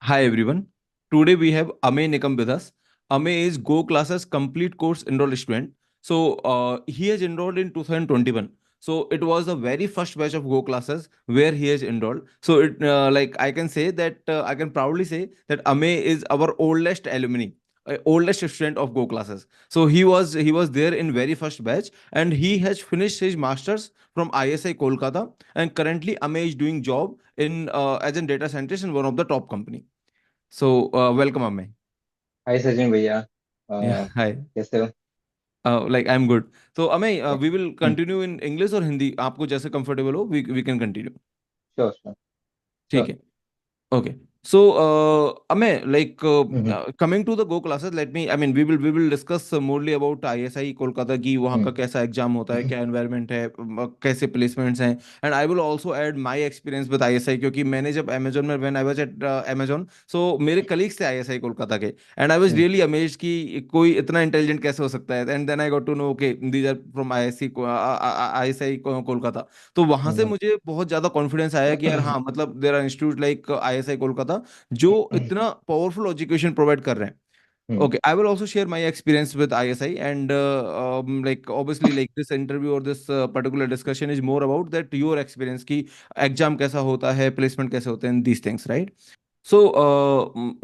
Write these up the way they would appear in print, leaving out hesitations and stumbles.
Hi everyone. Today we have Amey Nikam with us. Amey is Go Classes complete course enrolled student. He has enrolled in 2021. So it was the very first batch of Go Classes where he has enrolled. So it like I can say that I can proudly say that Amey is our oldest alumni, oldest student of Go Classes. So he was there in very first batch and he has finished his masters from ISI Kolkata, and currently Amey is doing job in as a data scientist in one of the top company. So, welcome, Amey. हाय सचिन भैया। Yeah, hi. कैसे हो? Like I'm good. So, Amey, we will hmm. continue in English or Hindi. आपको जैसे comfortable हो, we can continue. Sure sure ठीक sure. है. Okay. So, Amey, like hmm coming to the Go classes, I mean, we will discuss morely about ISI Kolkata की वहाँ का हम्म कैसा exam होता है, क्या एनवायरनमेंट है, कैसे प्लेसमेंट्स हैं, and I will also add my experience with ISI, क्योंकि मैंने जब अमेजोन में when I was at Amazon, so मेरे कलीग्स थे आईएसआई कोलकाता के, and I was hmm really amazed कि कोई इतना इंटेलिजेंट कैसे हो सकता है, and then I got to know okay these are from ISI Kolkata. तो वहां से हम्म मुझे बहुत ज्यादा कॉन्फिडेंस आया कि यार हाँ, मतलब there are institute like ISI Kolkata जो इतना पावरफुल एजुकेशन प्रोवाइड कर रहे हैं. Hmm Okay, I will also share my experience with ISI, and like obviously like this interview or this particular discussion is more about that your experience की exam कैसा होता है, placement कैसे होते हैं, these things, right? So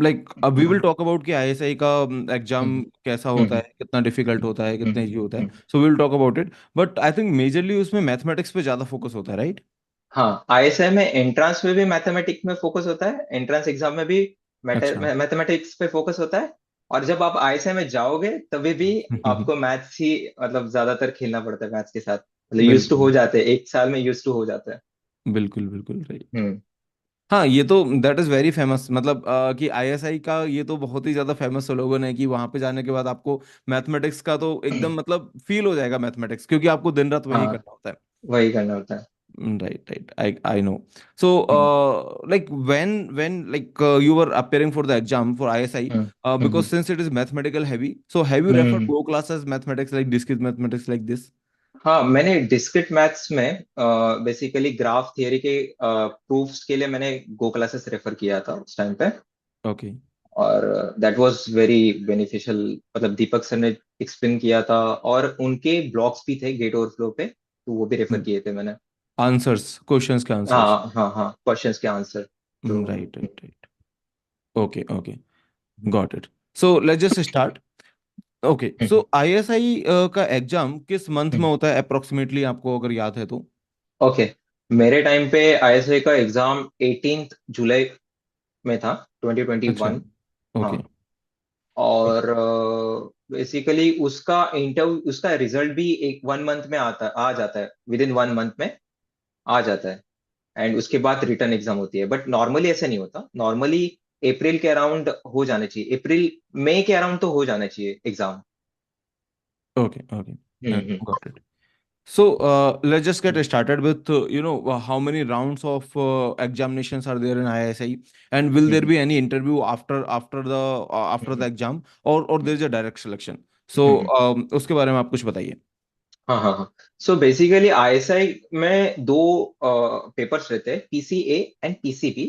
like we will talk about कि ISI का exam कैसा होता हम्म है, कितना डिफिकल्ट होता है, कितना हम्म इजी होता है. हम्म। So we will talk about it, but I think majorly उसमें मैथमेटिक्स पे ज्यादा फोकस होता है, right? हाँ, आईएसआई में एंट्रेंस में भी मैथमेटिक्स में फोकस होता है, एंट्रेंस एग्जाम में भी अच्छा. मैथमेटिक्स पे फोकस होता है। और जब आप आईएसआई में जाओगे तभी भी आपको मैथ्स ही मतलब ज्यादातर खेलना पड़ता है मैथ्स के साथ, मतलब यूज टू बिल्कुल हो जाते हैं, एक साल में यूज टू हो जाता है। बिल्कुल बिल्कुल राइट. हम्म हाँ, ये तो दैट इज वेरी फेमस, मतलब कि आईएसआई का ये तो बहुत ही ज्यादा फेमस स्लोगन है कि वहां पे जाने के बाद आपको मैथमेटिक्स का तो एकदम मतलब फील हो जाएगा मैथमेटिक्स, क्योंकि आपको दिन रात वही हाँ, करना होता है. वही करना होता है। Right right, I know. So hmm like when like you were appearing for the exam for ISI, hmm because hmm since it is mathematical heavy, so have you referred hmm. Go classes mathematics like discrete mathematics like this? हाँ, मैंने discrete maths में basically graph theory के proofs के लिए मैंने गो classes refer किया था उस टाइम पे। Okay. और दैट वाज वेरी बेनिफिशियल। मतलब दीपक सर ने एक्सप्लेन किया था, और उनके ब्लॉग्स भी थे गेट ओवरफ्लो पे, तो वो भी रेफर किए थे मैंने। आंसर्स, क्वेश्चंस के आंसर्स. हाँ हाँ हाँ, क्वेश्चंस के आंसर तो। Right right right. Okay okay. Got it. So let's just start. Okay, so ISI का एग्जाम किस मंथ में होता है अप्रोक्सीमेटली, आपको अगर याद है तो? ओके, मेरे टाइम पे आईएसए का एग्जाम 18 जुलाई में था, अच्छा. 2021। हाँ। ओके. और बेसिकली उसका इंटरव्यू, उसका रिजल्ट भी एक 1 मंथ में आ जाता है, विद इन 1 मंथ में आ जाता है। एंड उसके बाद रिटर्न एग्जाम होती है, बट नॉर्मली ऐसा नहीं होता। नॉर्मली अप्रैल के अराउंड हो जाने चाहिए, अप्रैल मई के अराउंड तो हो जाना चाहिए exam. Okay okay. Hmm got it. So let's just get hmm started with how many rounds of examinations are there in ISI, and will there hmm be any interview after the hmm exam, or there is a direct selection? So हम्म। उसके बारे में आप कुछ बताइए. हाँ हाँ हाँ। So basically ISI में दो पेपर्स रहते हैं, PCA and PCB.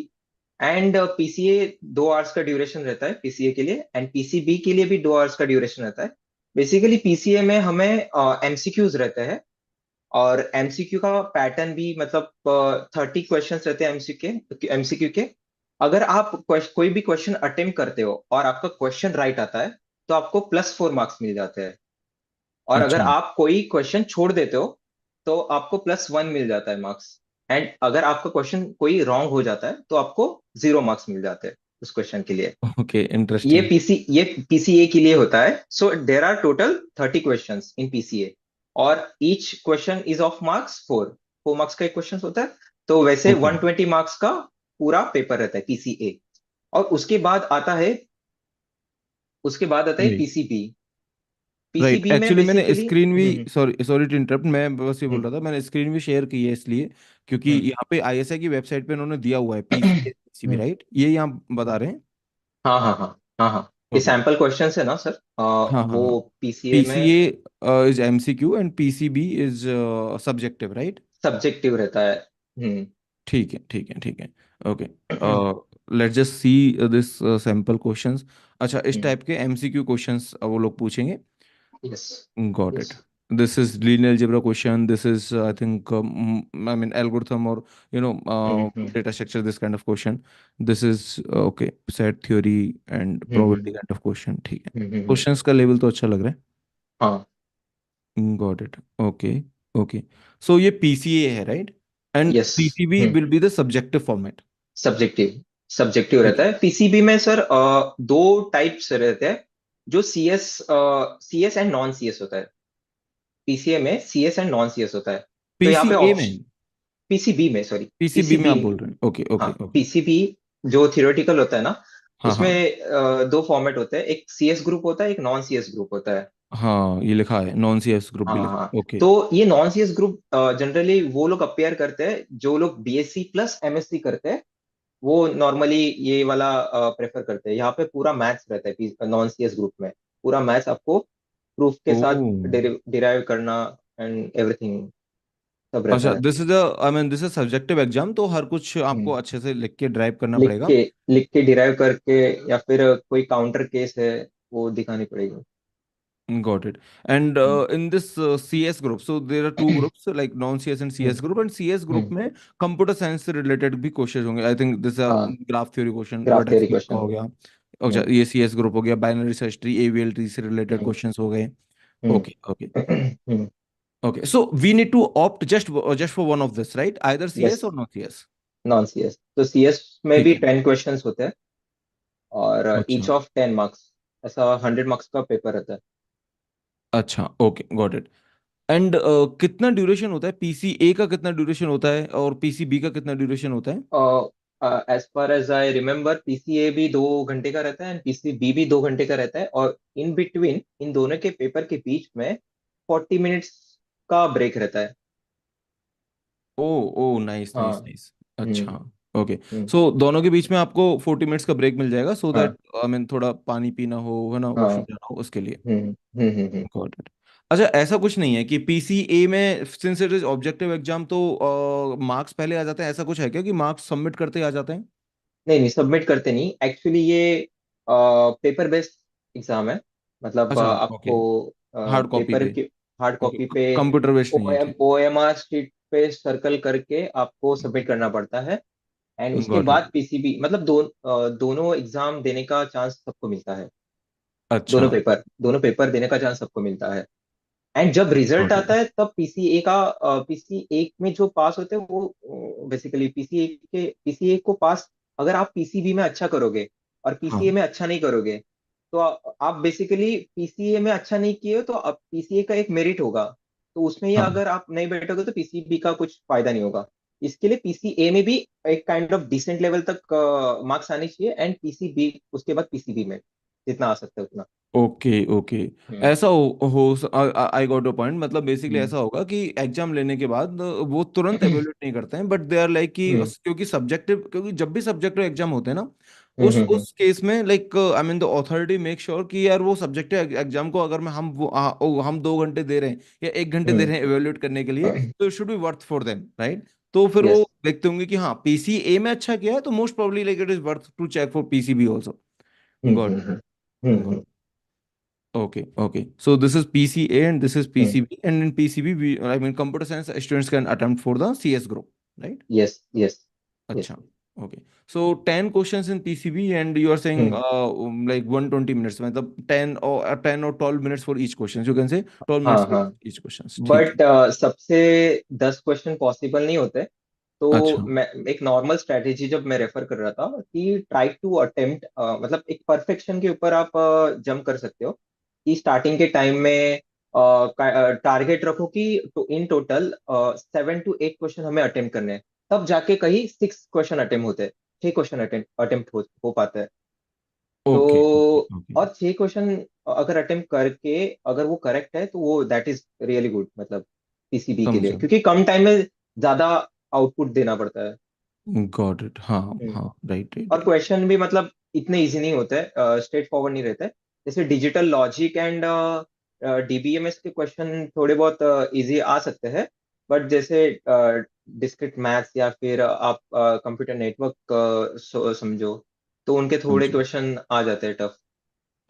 And PCA 2 hours का ड्यूरेशन रहता है पीसीए के लिए, एंड पीसीबी के लिए भी 2 आवर्स का ड्यूरेशन रहता है। बेसिकली पीसीए में हमें एमसीक्यूज रहते हैं, और एमसीक्यू का पैटर्न भी मतलब 30 क्वेश्चन रहते हैं एमसीक्यू के। अगर आप कोई भी क्वेश्चन अटेम्प्ट करते हो और आपका क्वेश्चन राइट आता है, तो आपको +4 मार्क्स मिल जाते हैं। और अगर अच्छा. आप कोई क्वेश्चन छोड़ देते हो, तो आपको +1 मिल जाता है मार्क्स। एंड अगर आपका क्वेश्चन कोई रॉन्ग हो जाता है, तो आपको 0 मार्क्स मिल जाते हैं उस क्वेश्चन के लिए। Okay, interesting. ये पीसीए के लिए होता है। So there are total 30 question in PCA, और each question is of marks 4। 4 marks का एक क्वेश्चन होता है। तो वैसे ओके. 120 मार्क्स का पूरा पेपर रहता है पीसीए। और उसके बाद आता है राइट पीसीबी। राइट. पीसीबी में एक्चुअली मैंने बेसिकली स्क्रीन भी, सॉरी सॉरी टू इंटरप्ट, मैं बस ये बोल हम्म रहा था, मैंने स्क्रीन भी शेयर की है इसलिए क्योंकि हम्म यहाँ पे आईएसआई की वेबसाइट पे उन्होंने दिया हुआ है पीसीबी, हम्म। राइट, ये यहाँ बता रहे हैं. हाँ हाँ हाँ हाँ हाँ। ये ओके. सैंपल क्वेश्चंस है ना सर, हाँ हाँ हाँ. वो पीसीए में PCA is MCQ and PCB is subjective, right? Subjective रहता है। हम्म ठीक है ठीक है ठीक है. Okay. Let's just see this sample questions. अच्छा, इस हम्म, टाइप के एमसीक्यू क्वेश्चंस वो लोग पूछेंगे। Yes, Got yes. it. This is linear algebra question. This is, I think, I mean, algorithm or hmm, data structure. This kind of question. This is okay. Set theory and hmm, probability kind of question. ठीक है. हम्म। Questions का level तो अच्छा लग रहा है. हाँ, Got it. Okay. Okay. So ये PCA है, right? And yes. PCB will be the subjective format. Subjective subjective ठीक रहता है. है पीसीबी में सर। दो टाइप्स रहते हैं, जो सीएस एंड नॉन सीएस होता है। पीसीए में सीएस एंड नॉन सीएस होता है। तो यहाँ पे PCA ऑप्शन, में. पीसीबी में, सॉरी, PCB में पीसीबी। आप बोल रहे हैं. Okay. हाँ, Okay. Okay. पीसीबी जो थियोरेटिकल होता है ना, हाँ उसमें हाँ. दो फॉर्मेट होते हैं, एक सीएस ग्रुप होता है, एक नॉन सीएस ग्रुप होता है। हाँ, ये लिखा है. नॉन CS ग्रुप भी हाँ, लिखा हाँ। है. Okay. तो ये नॉन सीएस ग्रुप जनरली वो लोग अपेयर करते हैं जो लोग बीएससी प्लस एमएससी करते हैं। वो नॉर्मली ये वाला प्रेफर करते हैं। यहाँ पे पूरा मैथ्स रहता है नॉन सीएस ग्रुप में। पूरा मैथ्स आपको प्रूफ के साथ ओह. डिराइव करना एंड एवरीथिंग सब रहता अच्छा, है। This is a, I mean, this is subjective exam, तो हर कुछ आपको हम्म, अच्छे से लिख के ड्राइव करना लिख पड़ेगा. के लिख के डिराइव करके, या फिर कोई काउंटर केस है वो दिखानी पड़ेगी। Got it. And hmm, in this CS group, so there are two groups like non-CS and hmm, CS group, and CS group hmm. में कंप्यूटर साइंस से रिलेटेड भी क्वेश्चन होंगे. आई थिंक दिस हाँ, graph theory question, graph vertex theory group का question. हो गया. अच्छा, hmm, ये CS ग्रुप हो गया. Binary search tree, AVL tree से रिलेटेड हम्म, क्वेश्चंस हो गए. Hmm, okay. Okay. Hmm. Okay. So we need to opt just for one of this, right? Either yes, CS और नॉन CS. Non CS. तो CS में ठीक भी है. 10 questions होते हैं, और ईच अच्छा. Of 10 marks. ऐसा 100 मार्क्स का पेपर रहता है। अच्छा. ओके. Got it. एंड कितना ड्यूरेशन होता है? PCA का कितना ड्यूरेशन होता है और PCB का कितना ड्यूरेशन होता है? As far as I remember, PCA भी 2 घंटे का रहता है एंड पीसीबी भी 2 घंटे का रहता है, और इन बिटवीन इन दोनों के पेपर के बीच में 40 मिनट्स का ब्रेक रहता है। ओ. ओ, नाइस हाँ। Nice nice. हम्म, अच्छा. ओके. हम्म। सो दोनों के बीच में आपको 40 मिनट्स का ब्रेक मिल जाएगा, सो हाँ, दैट आई मीन थोड़ा पानी पीना हो, है ना, हाँ। वॉशरूम जाना हो, उसके लिए. Hmm, hmm. Got it. अच्छा, ऐसा कुछ नहीं है कि PCA में since it is objective exam तो मार्क्स पहले आ जाते हैं? ऐसा कुछ है क्या कि मार्क्स सबमिट करते ही आ जाते हैं? नहीं, नहीं, सबमिट करते नहीं एक्चुअली। ये पेपर बेस्ड एग्जाम है। मतलब अच्छा. ओके. आपको हार्ड कॉपी पेपर पे. की हार्ड ओके. कॉपी पे कंप्यूटर बेस्ड नहीं है. ठीक. ओएमआर शीट पे सर्कल करके आपको सबमिट करना पड़ता है। एंड उसके गॉट इट. बाद पीसीबी, मतलब दोनों एग्जाम देने का चांस सबको मिलता है। अच्छा. दोनों पेपर देने का चांस सबको मिलता है। एंड जब रिजल्ट गॉट आता इट. है तब पीसीए में जो पास होते हैं वो बेसिकली पीसीए को पास। अगर आप पीसीबी में अच्छा करोगे और पीसीए हाँ. में अच्छा नहीं करोगे, तो आप बेसिकली पीसीए में अच्छा नहीं किए हो तो अब पीसीए का एक मेरिट होगा। तो उसमें ही हाँ. अगर आप नहीं बैठोगे तो पीसीबी का कुछ फायदा नहीं होगा। इसके लिए पीसीए में भी एक काइंड ऑफ डिसेंट लेवल तक मार्क्स आने चाहिए, एंड पीसीबी उसके बाद पीसीबी में जितना आ सकता है उतना। ओके. ओके. हम्म, ऐसा हो आई गॉट अ पॉइंट. मतलब बेसिकली हम्म, ऐसा होगा कि एग्जाम लेने के बाद वो तुरंत एवेल्यूएट नहीं करते हैं, बट दे आर लाइक कि हम्म, क्योंकि सब्जेक्टिव, क्योंकि जब भी सब्जेक्टिव एग्जाम होते हैं ना, हम्म, उस केस में like I mean the authority make sure कि यार वो सब्जेक्टिव एग्जाम को अगर मैं हम 2 घंटे दे रहे हैं या 1 घंटे दे हम्म। रहे हैं एवेल्यूएट करने के लिए, तो it should be worth for them, right? तो फिर वो यस। देखते होंगे कि हाँ, PCA में अच्छा किया है, तो most probably like it is worth to check for PCB also. Hmm, got hmm, it. Hmm, Okay, okay. So this is PCA and this is hmm. PCB, and in PCB, I mean, computer science students can attempt for the CS group, right? Yes, yes, yes. Acha. Okay. So 10 questions in PCB, and you are saying hmm. like 120 minutes, मतलब 10 or 12 minutes for each question. You can say 12 minutes हाँ, for हाँ। each questions. ठीक है. But सबसे 10 question possible नहीं होते। तो अच्छा. मैं एक नॉर्मल स्ट्रेटेजी जब मैं रेफर कर रहा था कि ट्राई टू अटेम्प्ट, मतलब एक परफेक्शन के ऊपर आप जंप कर सकते हो। कि स्टार्टिंग के टाइम में टारगेट रखो कि इन टोटल 7 to 8 क्वेश्चन हमें अटेम्प्ट करने हैं। तब जाके कहीं 6 क्वेश्चन अटेम्प्ट होते हैं, 6 क्वेश्चन अटेम्प्ट हो पाते हैं। Okay. Okay. तो Okay. और 6 क्वेश्चन अगर अटेम्प्ट करके अगर वो करेक्ट है तो वो दैट इज रियली गुड, मतलब पीसीबी के लिए, समझा. क्योंकि कम टाइम में ज्यादा आउटपुट देना पड़ता है। Got it. हाँ. हम्म। हाँ. Right. Right. और Right. क्वेश्चन भी मतलब इतने इजी नहीं होते, स्ट्रेट फॉरवर्ड नहीं रहते। जैसे डिजिटल लॉजिक एंड डीबीएमएस के क्वेश्चन थोड़े बहुत इजी आ सकते हैं। बट जैसे डिस्क्रीट मैथ्स या फिर आप कंप्यूटर नेटवर्क समझो, तो उनके थोड़े समझे। क्वेश्चन आ जाते हैं tough.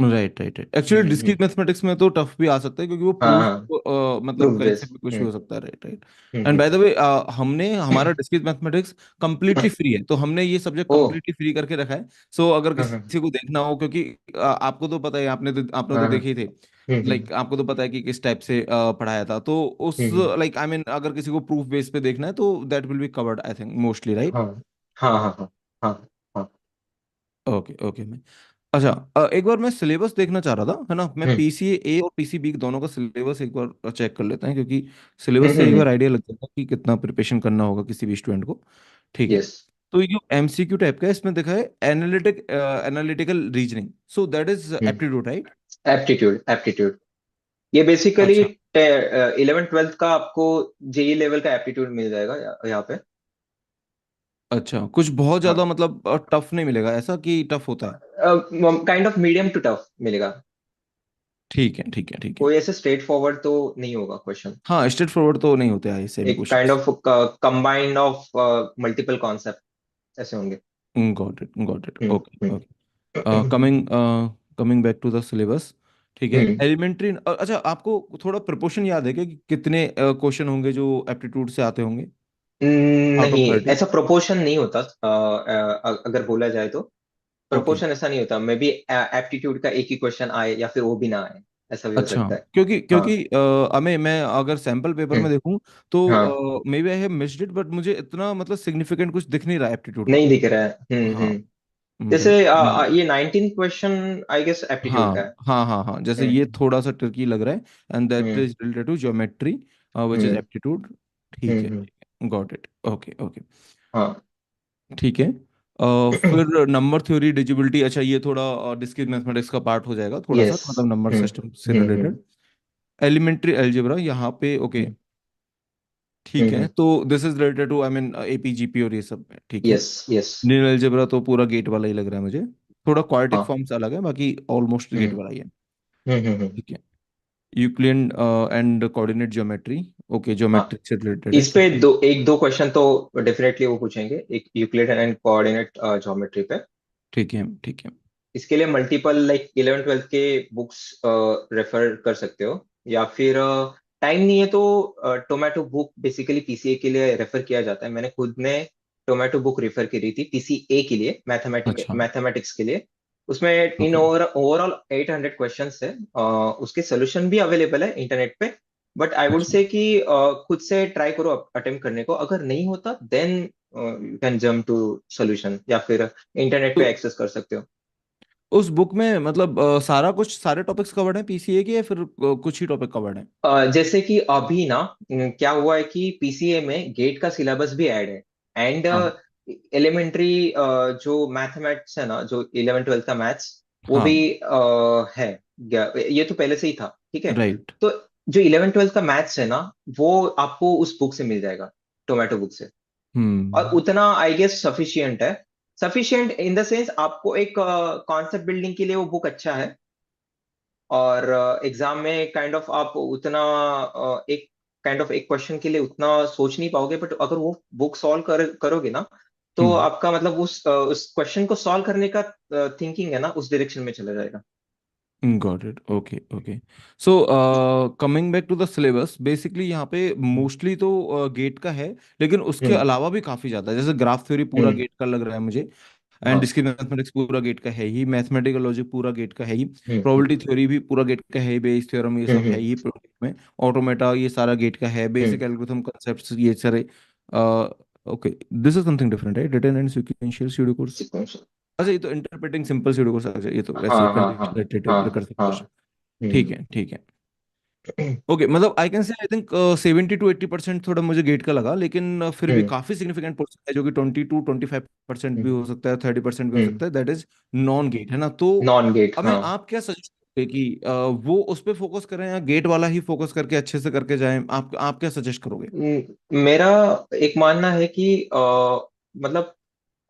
Right right right, actually हम्म। डिस्क्रीट मैथमेटिक्स में तो टफ भी आ सकता है, क्योंकि वो हाँ प्रूफ, हाँ। मतलब प्रूफ कहीं से बेस्ड। भी कुछ भी हो सकता है। Right right. And hmm. By the way, हमने हमारा डिस्क्रीट मैथमेटिक्स कंप्लीटली फ्री है, तो हमने ये सब्जेक्ट ओ। कंप्लीटली फ्री करके रखा है। सो अगर हाँ हाँ किसी को देखना हो, क्योंकि आपको तो पता है, आपने तो हाँ हाँ। देखे ही थे। हम्म। लाइक आपको तो पता है कि किस टाइप से पढ़ाया था, तो उस हम्म। लाइक आई मीन अगर किसी को प्रूफ बेस पे देखना है तो that will be covered I think mostly, right. हाँ हाँ हाँ हाँ हाँ हाँ। Okay okay. अच्छा, एक बार मैं सिलेबस देखना चाह रहा था, है ना। मैं हम्म पीसीए ए और पीसीबी दोनों का सिलेबस एक बार चेक कर लेते हैं, क्योंकि सिलेबस से एक हम्म। बार आइडिया लग जाता है कि कितना प्रिपरेशन करना होगा किसी भी स्टूडेंट को। ठीक है। यस। तो ये जो एमसीक्यू टाइप का है, इसमें देखा है analytical reasoning, so that is aptitude, right. Aptitude aptitude. ये बेसिकली अच्छा 11th 12th का आपको जेई लेवल का एप्टीट्यूड मिल जाएगा यहाँ पे। अच्छा, कुछ बहुत ज्यादा हाँ। मतलब टफ नहीं मिलेगा, ऐसा कि टफ होता है। Kind of medium to tough मिलेगा। ठीक है ठीक है ठीक है। कोई ऐसे स्ट्रेट फॉरवर्ड तो नहीं होगा क्वेश्चन। हाँ, स्ट्रेट फॉरवर्ड तो नहीं होते हैं ऐसे भी एक kind questions. Of combined of multiple concept ऐसे होंगे। Got it, hmm okay hmm okay. Coming coming back to the syllabus. ठीक है, हम्म। एलिमेंट्री। अच्छा, आपको थोड़ा प्रोपोर्शन याद है क्या कि कितने क्वेश्चन होंगे जो एप्टीट्यूड से आते होंगे आउट ऑफ नहीं, 30? ऐसा प्रोपोर्शन नहीं होता। अगर बोला जाए तो ओके। प्रोपोर्शन ऐसा नहीं होता। मे बी एप्टीट्यूड का एक ही क्वेश्चन आए या फिर वो भी ना आए, ऐसा भी हो अच्छा, सकता है। क्योंकि हाँ। क्योंकि हमें, मैं अगर सैंपल पेपर में हम्म। देखूं हाँ, तो maybe I have missed it, but मुझे इतना मतलब सिग्निफिकेंट कुछ दिख नहीं रहा एप्टीट्यूड का। नहीं दिख रहा है। हाँ। जैसे राइट। ये 19 क्वेश्चन आई गेस एप्टीट्यूड का है। हाँ हाँ हाँ हाँ, जैसे ये हम्म थोड़ा सा ट्रिकी लग रहा है, and that hmm is related to geometry which is hmm aptitude. ठीक है हम्म। ठीक है, गॉट इट, ओके ओके। हाँ। ठीक है। फिर नंबर थ्योरी, डिजिबिलिटी, अच्छा ये थोड़ा डिस्क्रीट मैथमेटिक्स का पार्ट हो जाएगा थोड़ा सा, यस। मतलब नंबर हम्म सिस्टम से रिलेटेड। हम्म एलिमेंट्री अलजेब्रा यहाँ पे, ओके। ठीक है, हम्म। तो this is related to I mean AP GP और ये सब है, ठीक है। Yes yes. लीनियर अलजेब्रा तो पूरा गेट वाला ही लग रहा है मुझे, थोड़ा क्वाड्रेटिक हाँ। फॉर्म्स अलग है, बाकी ऑलमोस्ट गेट हम्म वाला ही है। हम्म। ठीक है। Euclid and coordinate geometry, okay, हाँ, ज्योमेट्री से रिलेटेड है, इस पे ठीक है। दो एक दो क्वेश्चन तो डेफिनेटली वो पूछेंगे, एक यूक्लिड एंड कोऑर्डिनेट ज्योमेट्री पे। ठीक है ठीक है। इसके लिए मल्टीपल लाइक 11th 12th के बुक्स रेफर कर सकते हो, या फिर टाइम नहीं है तो टोमेटो बुक बेसिकली पीसीए के लिए रेफर किया जाता है। मैंने खुद ने टोमेटो बुक रेफर करी थी पीसीए के लिए, अच्छा, मैथमेटिक्स के लिए। उसमें इन ओके। ओवरऑल 800 क्वेश्चन है। उसके सोल्यूशन भी अवेलेबल है इंटरनेट पे। बट आई वुड अच्छा, से कि खुद से ट्राई करो अटेम्प्ट करने को। अगर नहीं होता then you can jump to solution, या फिर इंटरनेट पे तो एक्सेस कर सकते हो। उस बुक में मतलब सारा कुछ, सारे टॉपिक्स कवर्ड हैं पीसीए के, या फिर कुछ ही टॉपिक कवर्ड हैं? जैसे कि अभी ना क्या हुआ है कि पीसीए में गेट का सिलेबस भी ऐड है। एंड हाँ एलिमेंट्री जो मैथमेटिक्स है ना, जो 11th 12th का मैथ्स, वो भी हाँ। है। ये तो पहले से ही था, ठीक है। राइट। तो जो 11th 12th का मैथ्स है ना, वो आपको उस बुक से मिल जाएगा, टोमेटो बुक से। और हम्म उतना आई गेस सफिशियंट है। सफिशियंट इन द सेंस आपको एक कॉन्सेप्ट बिल्डिंग के लिए वो बुक अच्छा है। और एग्जाम में काइंड ऑफ आप उतना एक काइंड ऑफ एक क्वेश्चन के लिए उतना सोच नहीं पाओगे, बट अगर वो बुक सॉल्व करोगे ना, तो हम्म। आपका मतलब उस क्वेश्चन को सॉल्व करने का थिंकिंग है ना, उस डायरेक्शन में चला जाएगा। Got it, okay okay. So coming back to the syllabus, basically यहाँ पे हम्म मोस्टली तो गेट का है, लेकिन उसके हम्म अलावा भी काफी ज्यादा है, जैसे ग्राफ थ्योरी पूरा हम्म। गेट का लग रहा है मुझे, एंड हाँ। डिस्क्रीट मैथमेटिक्स पूरा गेट का है ही, मैथमेटिकल लॉजिक पूरा गेट का है ही, हम्म प्रोबेबिलिटी थ्योरी भी पूरा गेट का है ही, बेस थ्योरम ये सब है हम्म ही प्रोजेक्ट में, ऑटोमेटा ये सारा गेट का है, हम्म। बेसिक एल्गोरिथम कांसेप्ट्स ये सारे। Okay, this is something different, है written and sequential pseudo course. Sequence. अच्छा, ये तो इंटरप्रेटिंग सिंपल स्यूडो कोर्स, अच्छा ये तो वैसे ही हाँ हाँ हाँ कंटेंट हाँ कर सकते हाँ। हो। ठीक है ठीक है। ओके, मतलब I can say I think 70 to 80% थोड़ा मुझे गेट का लगा, लेकिन फिर भी हम्म काफी सिग्निफिकेंट पोर्शन है जो कि 20 to 25% भी हम्म हो सकता है, 30% भी हो हम्म। सकता है, दैट इज नॉन गेट, है ना। तो नॉन गेट, अब मैं, हाँ। आप क्या सजेस्ट करोगे कि वो उस पर फोकस करें या गेट वाला ही फोकस करके अच्छे से करके जाएं, आप क्या सजेस्ट करोगे? मेरा एक मानना है कि मतलब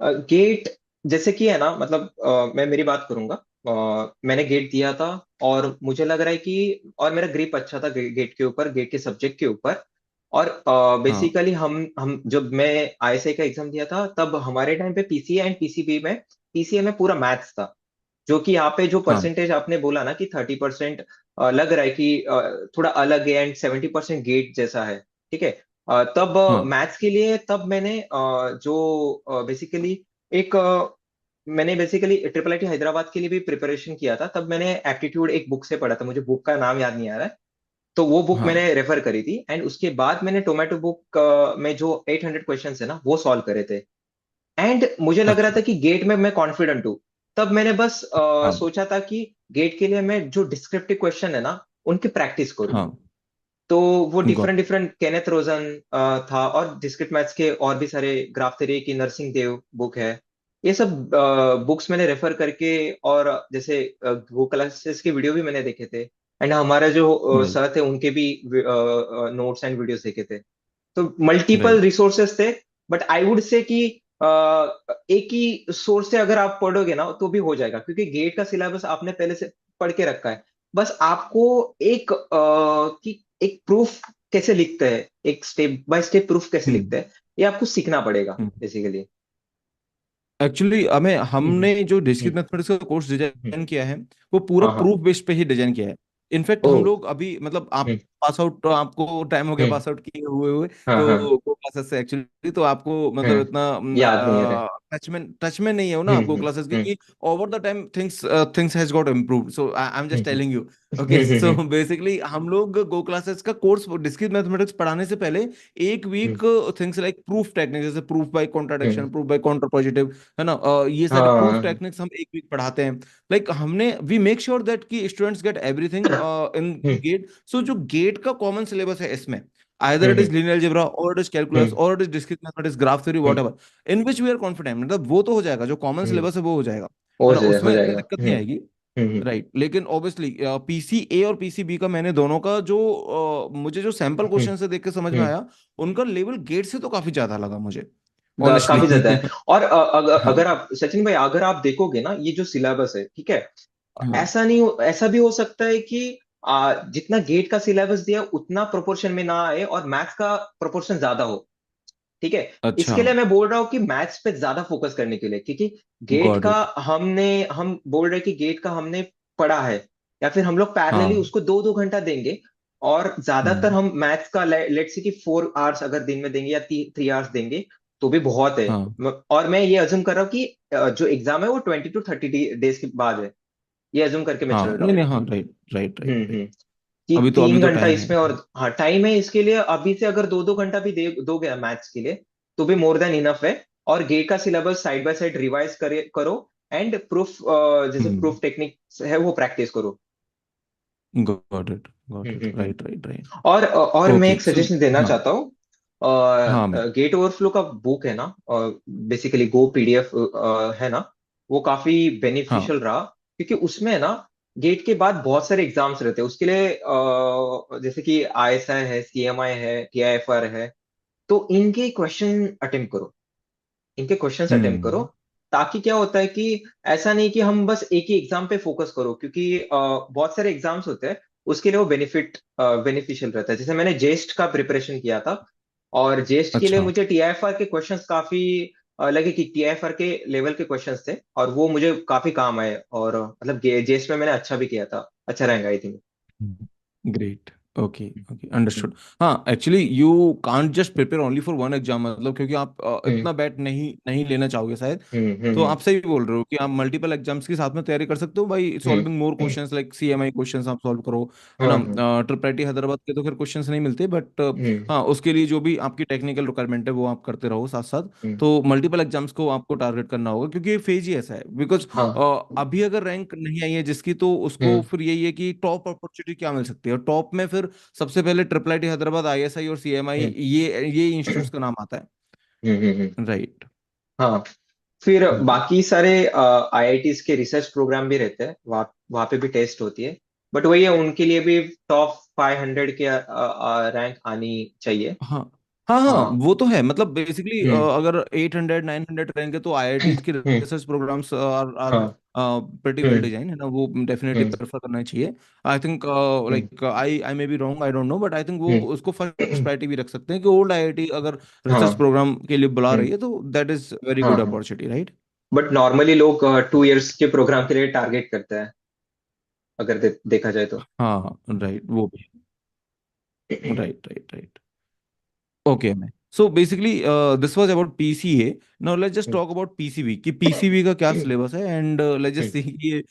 गेट जैसे कि है ना, मतलब मैं मेरी बात करूंगा। मैंने गेट दिया था, और मुझे लग रहा है कि और मेरा ग्रिप अच्छा था गेट के ऊपर, गेट के सब्जेक्ट के ऊपर। और हाँ बेसिकली हम जब मैं आईएसआई का एग्जाम दिया था तब हमारे टाइम पे पीसीए एंड पीसीबी में पूरा मैथ्स था। जो कि यहाँ पे जो हाँ परसेंटेज आपने बोला ना कि 30% लग रहा है कि थोड़ा अलग है एंड 70% गेट जैसा है। ठीक है। तब हाँ मैथ्स के लिए तब मैंने जो बेसिकली एक मैंने बेसिकली ट्रिपल आईटी हैदराबाद के लिए भी प्रिपरेशन किया था। तब मैंने एप्टीट्यूड एक बुक से पढ़ा था, मुझे बुक का नाम याद नहीं आ रहा है। तो वो बुक हाँ। मैंने रेफर करी थी एंड उसके बाद मैंने टोमेटो बुक में जो 800 क्वेश्चन है ना वो सॉल्व करे थे। एंड मुझे लग रहा अच्छा। था कि गेट में मैं कॉन्फिडेंट हूँ। तब मैंने बस हाँ सोचा था कि गेट के लिए मैं जो डिस्क्रिप्टिव क्वेश्चन है ना उनकी प्रैक्टिस करूँ। हाँ। तो वो गॉट। डिफरेंट डिफरेंट केनेथ रोजन था और डिस्क्रिट मैथ्स के और भी सारे, ग्राफ थ्योरी की नरसिंह देव बुक है। ये सब बुक्स मैंने रेफर करके और जैसे वो क्लासेस के वीडियो भी मैंने देखे थे एंड हमारे जो राइट सर थे उनके भी नोट्स एंड वीडियोस देखे थे। तो मल्टीपल राइट। रिसोर्सेस थे। बट आई वुड से कि अ, एक ही सोर्स से अगर आप पढ़ोगे ना तो भी हो जाएगा, क्योंकि गेट का सिलेबस आपने पहले से पढ़ के रखा है। बस आपको एक कि एक प्रूफ कैसे लिखते हैं, एक स्टेप बाय स्टेप प्रूफ कैसे हम्म लिखते हैं, ये आपको सीखना पड़ेगा हम्म। बेसिकली। एक्चुअली हमें हम्म हमने जो हम्म डिस्क्रीट मैथमेटिक्स का कोर्स हम्म। डिजाइन किया है वो पूरा हाँ हाँ। प्रूफ बेस्ड पे ही डिजाइन किया है। इनफैक्ट ओ। हम लोग अभी मतलब आप हम्म पास आउट तो आपको टाइम हो गया हम्म। पास आउट किए हुए हुए हाँ हाँ। तो गो क्लासेस से एक्चुअली तो आपको मतलब हम्म। याद नहीं है रे। इतना टच में नहीं है वो ना गो क्लासेस हम्म क्योंकि over the time things has got improved so I am just hmm telling you. Okay so basically हम लोग गो क्लासेस का कोर्स डिस्क्रीट मैथमेटिक्स पढ़ाने से पहले एक hmm week things like proof technique जैसे proof by hmm. Contradiction proof by contrapositive है ना ये सारे प्रूफ हाँ। टेक्निक्स हम एक वीक पढ़ाते हैं। लाइक हमने वी मेक श्योर दैट कि students get everything in hmm GATE. सो जो गेट का कॉमन सिलेबस है इसमें either it is hmm linear algebra or it is calculus hmm or it is discrete mathematics graph theory hmm whatever in which we are confident मतलब वो तो हो जाएगा जो कॉमन हम्म। सिलेबस है वो हो जाएगा हो है ना जाए हो उसमें कोई जाएगा। दिक्कत नहीं आएगी। हम्म। राइट लेकिन ऑब्वियसली पीसीए और पीसीबी का मैंने दोनों का जो मुझे जो सैंपल हम्म क्वेश्चन से देख के समझ में हम्म। आया उनका लेवल गेट से तो काफी ज्यादा लगा मुझे ऑनेस्टली। काफी ज्यादा है। और हाँ अगर आप सचिन भाई अगर आप देखोगे ना ये जो सिलेबस है, ठीक है, हाँ ऐसा भी हो सकता है कि जितना गेट का सिलेबस दिया उतना प्रोपोर्शन में ना आए और मैथ्स का प्रोपोर्शन ज्यादा हो। ठीक है। अच्छा। इसके लिए मैं बोल रहा हूँ कि मैथ्स पे ज्यादा फोकस करने के लिए, क्योंकि गेट गॉट का इट। हम बोल रहे हैं कि गेट का हमने पढ़ा है, या फिर हम लोग पैरेलली हाँ उसको 2-2 घंटा देंगे। और ज्यादातर हाँ हम मैथ्स का लेट्स से कि 4 आवर्स अगर दिन में देंगे या 3 आवर्स देंगे तो भी बहुत है। हाँ और मैं ये अज्यूम कर रहा हूँ कि जो एग्जाम है वो 20 to 30 डेज के बाद है। ये अज्यूम करके मैं हाँ चल रहा नहीं हूँ। नहीं हाँ राइट राइट राइट राइट। हम्म। कि अभी तीन तो घंटा टाइम है। इसमें और हाँ टाइम है इसके लिए, अभी से अगर 2-2 घंटा भी दे दोगे मैथ्स के लिए तो भी मोर देन इनफ है। और गेट का syllabus side by side revise करो एंड प्रूफ जैसे हम्म। प्रूफ टेक्निक है वो प्रैक्टिस करो। Got it right right right. और मैं ओके एक सो सजेशन देना हाँ चाहता हूँ। हाँ मैं गेट ओवरफ्लो का बुक है ना, बेसिकली गो पीडीएफ है ना, वो काफी हाँ बेनिफिशियल रहा, क्योंकि उसमें है ना गेट के बाद बहुत सारे एग्जाम्स रहते हैं उसके लिए, जैसे कि आईएसआई है, सीएमआई है, टीआईएफआर है। तो इनके क्वेश्चंस अटेम्प्ट करो। हम्म ताकि क्या होता है कि ऐसा नहीं कि हम बस एक ही एग्जाम पे फोकस करो, क्योंकि बहुत सारे एग्जाम्स होते हैं उसके लिए वो बेनिफिशियल रहता है। जैसे मैंने जेस्ट का प्रिपरेशन किया था और जेस्ट के लिए अच्छा। मुझे टीआईएफआर के क्वेश्चंस काफी लगे कि टीआईएफआर के लेवल के क्वेश्चंस थे और वो मुझे काफी काम आए, और मतलब जेस्ट में मैंने अच्छा भी किया था, अच्छा रैंक आई थी। ग्रेट। Okay okay understood. हाँ actually you can't just prepare only for one exam मतलब क्योंकि आप हम्म इतना बैट नहीं नहीं लेना चाहोगे शायद। तो हम्म आप सही बोल रहे हो कि आप मल्टीपल एग्जाम्स के साथ में तैयारी कर सकते हो by hmm solving more hmm. Questions like CMI questions आप सॉल्व करो है हाँ हाँ। ना। ट्रिपल आईटी हैदराबाद के तो फिर क्वेश्चंस नहीं मिलते बट हम्म हाँ उसके लिए जो भी आपकी टेक्निकल रिक्वायरमेंट है वो आप करते रहो साथ साथ। हम्म। तो मल्टीपल एग्जाम्स को आपको टारगेट करना होगा क्योंकि ये फेज ही ऐसा है बिकॉज हाँ। अभी अगर रैंक नहीं आई है जिसकी तो उसको हम्म फिर यही है कि टॉप अपॉर्चुनिटी क्या मिल सकती है टॉप में फिर सबसे पहले ट्रिपल आईटी हैदराबाद आईएसआई और सीएमआई हम्म ये इंस्टीट्यूट्स का नाम आता है। हम्म। राइट। हाँ। फिर राइट। बाकी सारे आईआईटीज के रिसर्च प्रोग्राम भी रहते हैं, वहाँ पे भी टेस्ट होती है। बट वही है, उनके लिए भी टॉप 500 के रैंक आनी चाहिए। हाँ हाँ हाँ, हाँ। वो तो है, मतलब बेसिकली हम्म। अगर 800 900 रहेंगे तो आईआईटीज की हम्म। रिसर्च प्रोग्राम्स आर हाँ। प्रेटी वेल हम्म। डिजाइन, है ना, वो डेफिनेटली हम्म। प्रेफर करना चाहिए। I think hmm. Like I may be wrong, I don't know, but I think वो हम्म। उसको फर्स्ट प्रायोरिटी भी रख सकते हैं कि ओल्ड आईआईटी अगर रिसर्च हाँ। प्रोग्राम के लिए बुला हम्म। रही है तो दैट इज वेरी हाँ गुड हाँ। Opportunity, right. बट नॉर्मली लोग 2 इयर्स के प्रोग्राम के लिए टारगेट करते हैं, अगर देखा जाए तो। हाँ राइट, वो भी, राइट राइट राइट। ओके मैं, so basically this was about PCA. Now let's just hmm. Talk about PCB कि पीसीबी का क्या सिलेबस है, एंड लेट्स जस्ट हम्म। सी कि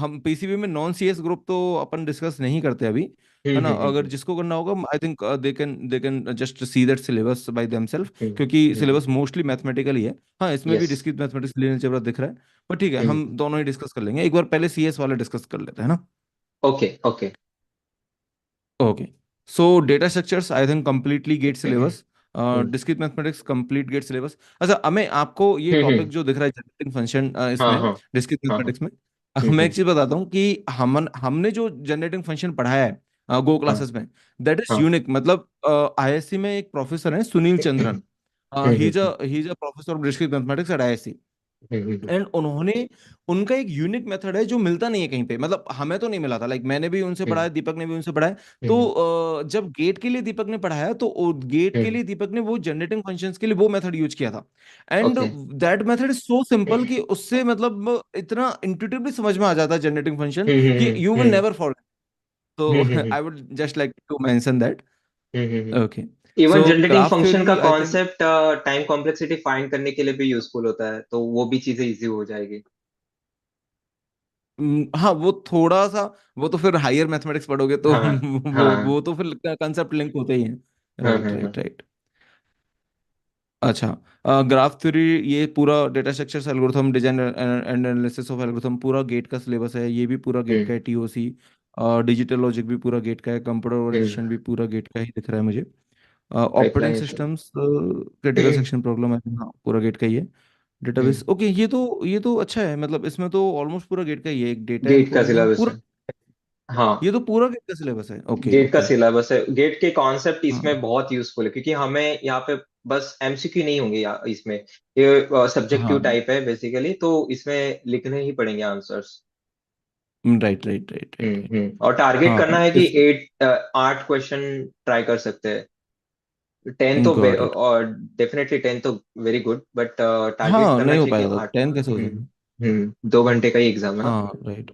हम पीसीबी में नॉन सीएस ग्रुप तो अपन डिस्कस नहीं करते अभी, है ना। अगर हम्म। जिसको करना होगा I think they can just see that syllabus by themselves, hmm. क्योंकि हम्म। सिलेबस मोस्टली मैथमेटिकल ही है। हाँ, इसमें भी यस। डिस्क्रीट मैथमेटिक्स लेने जरूरत दिख रहा है, पर ठीक है, हम हम्म। दोनों ही डिस्कस कर लेंगे। एक बार पहले सीएस वाला डिस्कस कर लेते हैं ना। Okay okay. Okay, so data structures I think completely GATE syllabus, hmm. Discrete mathematics complete GATE syllabus. अच्छा, हमें आपको ये टॉपिक हम्म। जो दिख रहा है जनरेटिंग फंक्शन हाँ इसमें हाँ। डिस्क्रीट हाँ हाँ। मैथमेटिक्स में, मैं एक चीज बताता हूँ कि हमने जो जनरेटिंग फंक्शन पढ़ाया है गो हाँ क्लासेस में, दैट इज हाँ। यूनिक। मतलब आईआईएससी में एक प्रोफेसर है Sunil Chandran, hmm. He is a professor of discrete mathematics at IISc. Hmm. And उन्होंने, उनका एक यूनिक मेथड है जो मिलता नहीं है कहीं पे, मतलब हमें तो नहीं मिला था, लाइक मैंने भी उनसे पढ़ा हम्म। है, दीपक ने भी उनसे पढ़ा है। तो हम्म। जब गेट के लिए दीपक ने पढ़ाया तो गेट के हम्म। लिए दीपक ने वो जनरेटिंग फंक्शंस के लिए वो मेथड यूज किया था। And okay. That method is so simple कि उससे मतलब इतना इंट्यूटिवली समझ में आ जाता है जनरेटिंग फंक्शन कि you will hmm. Never forget. तो hmm. I would just like to mention that. Okay, even so generating graph function का theory I think, concept time complexity find करने के लिए भी यूजफुल होता है, तो वो भी चीजें इजी हो जाएगी। हाँ वो थोड़ा सा, वो तो फिर हायर मैथमेटिक्स पढ़ोगे तो हाँ हाँ। वो तो फिर कंसेप्ट लिंक होते ही हैं। हाँ राइट हाँ। हाँ। Right right. अच्छा, ग्राफ थ्योरी, ये पूरा data structures algorithm design and analysis of algorithm पूरा गेट का सिलेबस है, ये भी पूरा गेट हम्म। का है। टीओसी, डिजिटल लॉजिक भी पूरा गेट का है, कंप्यूटर हम्म। ओरिएंटेशन भी पूरा गेट का ही दिख रहा है मुझे। ऑपरेटिंग पाइपलाइन सब। सिस्टम्स क्रिटिकल सेक्शन प्रॉब्लम है, हाँ पूरा गेट का ही है। डेटाबेस, ओके, ये तो अच्छा है, मतलब इसमें तो ऑलमोस्ट पूरा गेट का ही है, एक डेटा गेट इनको का कहते हैं सिलेबस पूरा। है। हाँ। ये तो पूरा गेट का सिलेबस है, ओके गेट का ओके। सिलेबस है। गेट के कॉन्सेप्ट इसमें हाँ बहुत यूजफुल है, क्योंकि हमें यहाँ पे बस एमसीक्यू नहीं होंगे इसमें, ये सब्जेक्टिव हाँ, टाइप है बेसिकली, तो इसमें लिखने ही पड़ेंगे answers. Right right right right right. और टारगेट हाँ करना है कि इस, 8 क्वेश्चन ट्राई कर सकते हैं। 10 तो गॉट इट। और डेफिनेटली 10 तो वेरी गुड, बट टारगेट हाँ, करना नहीं हो चाहिए कि पाएगा, 8। 10 कैसे हो हम्म। जाएगा। 2 घंटे का ही एग्जाम है ना। हाँ राइट।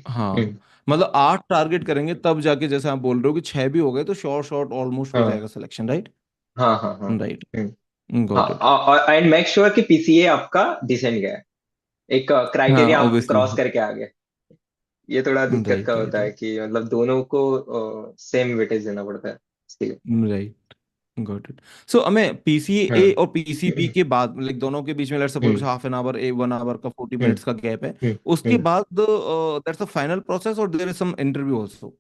हाँ, हम्म। मतलब 8 टारगेट करेंगे तब जाके, जैसे आप बोल रहे हो कि 6 भी हो गए तो शॉर्ट शॉर्ट ऑलमोस्ट हो हाँ जाएगा सिलेक्शन, राइट। हाँ हाँ हाँ। Right, hmm. Got it. हाँ, एंड मेक श्योर कि पीसीए आपका डिसेंट गया है, एक हाँ क्राइटेरिया आप ऑब्वियसली, क्रॉस करके आ गए। ये थोड़ा दिक्कत का राइट राइट होता है कि मतलब दोनों को सेम वेटेज देना पड़ता है इसके लिए। Right, got it. सो हमें हाँ। पीसीए और पीसीबी के बाद, लाइक दोनों के बीच में let's suppose hmm. Half an hour, 1 hour का 40 हम्म। मिनट्स का गैप है, हम्म। उसके हम्म। बाद दैट्स अ फाइनल प्रोसेस और there is some interview also.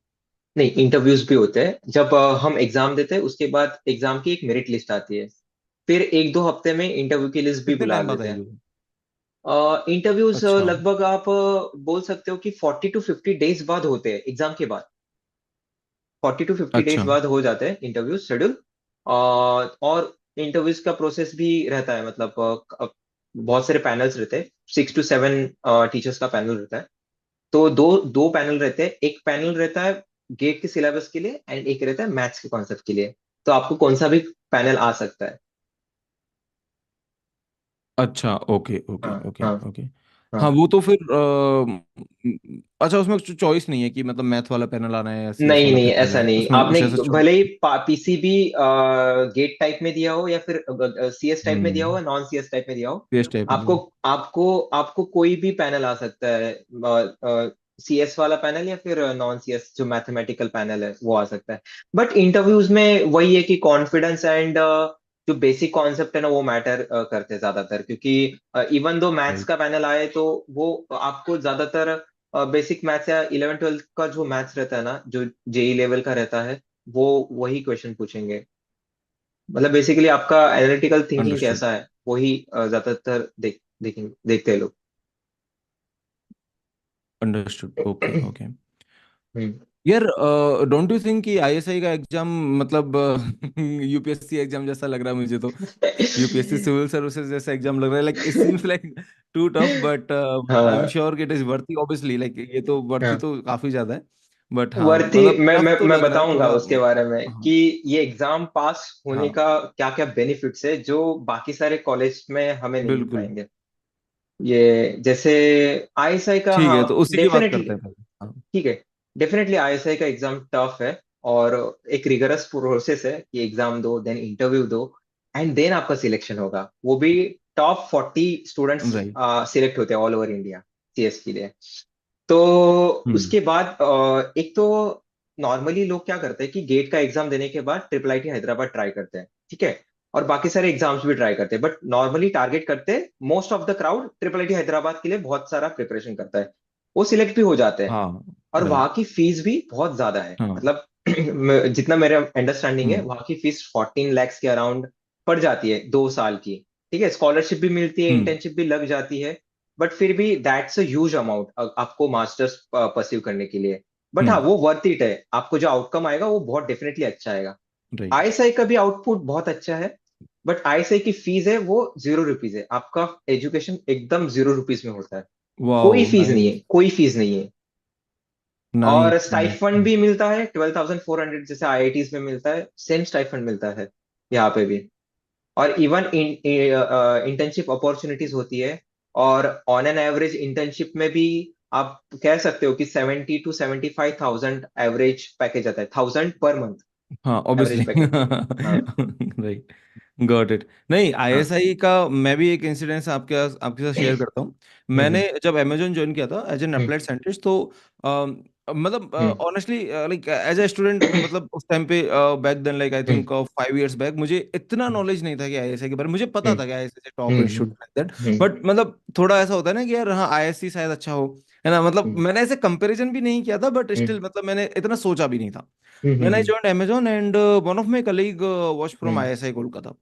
नहीं, इंटरव्यूज भी होते हैं जब हम एग्जाम देते हैं, उसके बाद एग्जाम की एक मेरिट लिस्ट आती है, फिर 1-2 हफ्ते में इंटरव्यू की लिस्ट भी कितने बुला टाइम बाद लेते आएगी हैं। वो? इंटरव्यूज अच्छा लगभग आप बोल सकते हो कि 40 to 50 डेज बाद होते हैं एग्जाम के बाद। 40 to 50 डेज अच्छा बाद हो जाते हैं इंटरव्यू शेड्यूल। और इंटरव्यूज का प्रोसेस भी रहता है, मतलब बहुत सारे पैनल्स रहते हैं, 6 to 7 टीचर्स का पैनल रहता है। तो दो दो पैनल रहते हैं, एक पैनल रहता है गेट के सिलेबस के लिए एंड एक रहता है मैथ्स के कॉन्सेप्ट के लिए। तो आपको कौन सा भी पैनल आ सकता है। अच्छा, ओके ओके हाँ ओके हाँ ओके। हाँ हाँ। वो तो फिर अच्छा, उसमें चॉइस नहीं है कि मतलब मैथ वाला पैनल आना है या सीएस नहीं वाला नहीं, पैनल ऐसा है, नहीं, उसमें आपने कुछ ऐसा भले ही चॉइस? पीसीबी गेट टाइप में दिया हो या फिर सीएस टाइप में दिया हो हम्म, या नॉन सीएस टाइप में दिया हो, सीएस टाइप में आपको नहीं। आपको आपको कोई भी पैनल आ सकता है। सीएस वाला पैनल या फिर नॉन सीएस जो मैथमेटिकल पैनल है वो आ सकता है। बट इंटरव्यूज में वही है कि कॉन्फिडेंस एंड जो बेसिक कॉन्सेप्ट है ना वो मैटर करते हैं ज्यादातर, क्योंकि इवन दो मैथ्स राइट, का पैनल आए तो वो आपको ज्यादातर बेसिक मैथ्स या 11 12 का जो मैथ्स रहता है ना, जो जेई लेवल का रहता है, वो वही क्वेश्चन पूछेंगे। मतलब बेसिकली आपका एनालिटिकल थिंकिंग अंडरस्टूड कैसा है वही ज्यादातर देखते हैं लोग। Understood, okay okay. हम्म। यार डोंट यू थिंक कि आईएसआई का एग्जाम मतलब यूपीएससी एग्जाम जैसा लग रहा है मुझे तो, यूपीएससी सिविल सर्विसेज जैसा एग्जाम लग रहा है, like it seems like too tough, but I am हाँ श्योर कि it is worthy obviously, like ये तो वर्थी हाँ। तो काफी ज्यादा है, बट हाँ वर्थी, मतलब मैं टफ मैं तो मैं लग रहा है बताऊंगा थोड़ा। उसके बारे में हाँ कि ये एग्जाम पास होने हाँ का क्या क्या बेनिफिट्स है जो बाकी सारे कॉलेज में हमें नहीं मिल बिल्कुल। पाएंगे। ये जैसे आईएसआई का, ठीक हाँ है, तो उसी की बात डेफिनेटली, करते हैं पहले। हाँ। ठीक है, डेफिनेटली आईएसआई का एग्जाम टफ है। और एक रिगरस प्रोसेस है कि एग्जाम दो, देन इंटरव्यू दो, एंड देन आपका सिलेक्शन होगा। वो भी टॉप 40 स्टूडेंट्स राइट। सिलेक्ट होते हैं ऑल ओवर इंडिया सीएस के लिए। तो हम्म। उसके बाद एक तो नॉर्मली लोग क्या करते हैं कि गेट का एग्जाम देने के बाद ट्रिपल आईटी हैदराबाद ट्राई करते हैं, ठीक है, और बाकी सारे एग्जाम्स भी ट्राई करते हैं, बट नॉर्मली टारगेट करते हैं most of the crowd triple IT Hyderabad के लिए बहुत सारा प्रिपरेशन करता है। वो सिलेक्ट भी हो जाते हैं। हाँ। और वहाँ राइट। की फीस भी बहुत ज्यादा है, हाँ। मतलब जितना मेरा अंडरस्टैंडिंग है हम्म। वहाँ की फीस 14 lakhs के अराउंड पड़ जाती है 2 साल की। ठीक है, स्कॉलरशिप भी मिलती है, हम्म। इंटर्नशिप भी लग जाती है, बट फिर भी दैट्स अ ह्यूज अमाउंट आपको मास्टर्स परस्यू करने के लिए। बट हाँ, हम्म। वो वर्थ इट है, आपको जो आउटकम आएगा वो बहुत डेफिनेटली अच्छा आएगा। राइट। आईएसआई का भी आउटपुट बहुत अच्छा है, बट आईएसआई की फीस है वो 0 रुपीज है, आपका एजुकेशन एकदम 0 रुपीज में होता है। कोई वाओ फीस नहीं है, नाइस। कोई फीस नहीं है। और नाइस नाइस। स्टाइफंड भी मिलता है 12,400, जैसे आईआईटीज में मिलता है, सेम स्टाइफंड मिलता है यहाँ पे भी। और इवन इंटर्नशिप अपॉर्चुनिटीज होती है। और ऑन एन एवरेज इंटर्नशिप में भी आप कह सकते हो कि 70 to 75,000 एवरेज पैकेज आता है, 1,000 पर मंथ हाँ एवरेज ऑब्वियसली। पैकेज। हाँ। राइट। Got it. नहीं, हाँ। आईएसआई का मैं भी एक इंसिडेंस आपके साथ शेयर करता हूँ। मैंने हम्म जब अमेजोन ज्वाइन किया था as an hmm applied scientist, तो मतलब hmm honestly like as a student, मतलब उस टाइम पे back then like I hmm think 5 years back, मुझे इतना नॉलेज नहीं था कि आईएसआई के बारे में। मुझे पता हम्म था कि ISI top hmm institute like that, hmm but मतलब थोड़ा ऐसा होता है ना कि यार हाँ आईएससी शायद अच्छा हो, है ना, मतलब हम्म मैंने ऐसे कंपैरिजन भी नहीं किया था, बट हम्म स्टिल मतलब मैंने इतना सोचा भी नहीं था। हम्म When I hmm joined Amazon and one of my colleague was from hmm ISI Kolkata,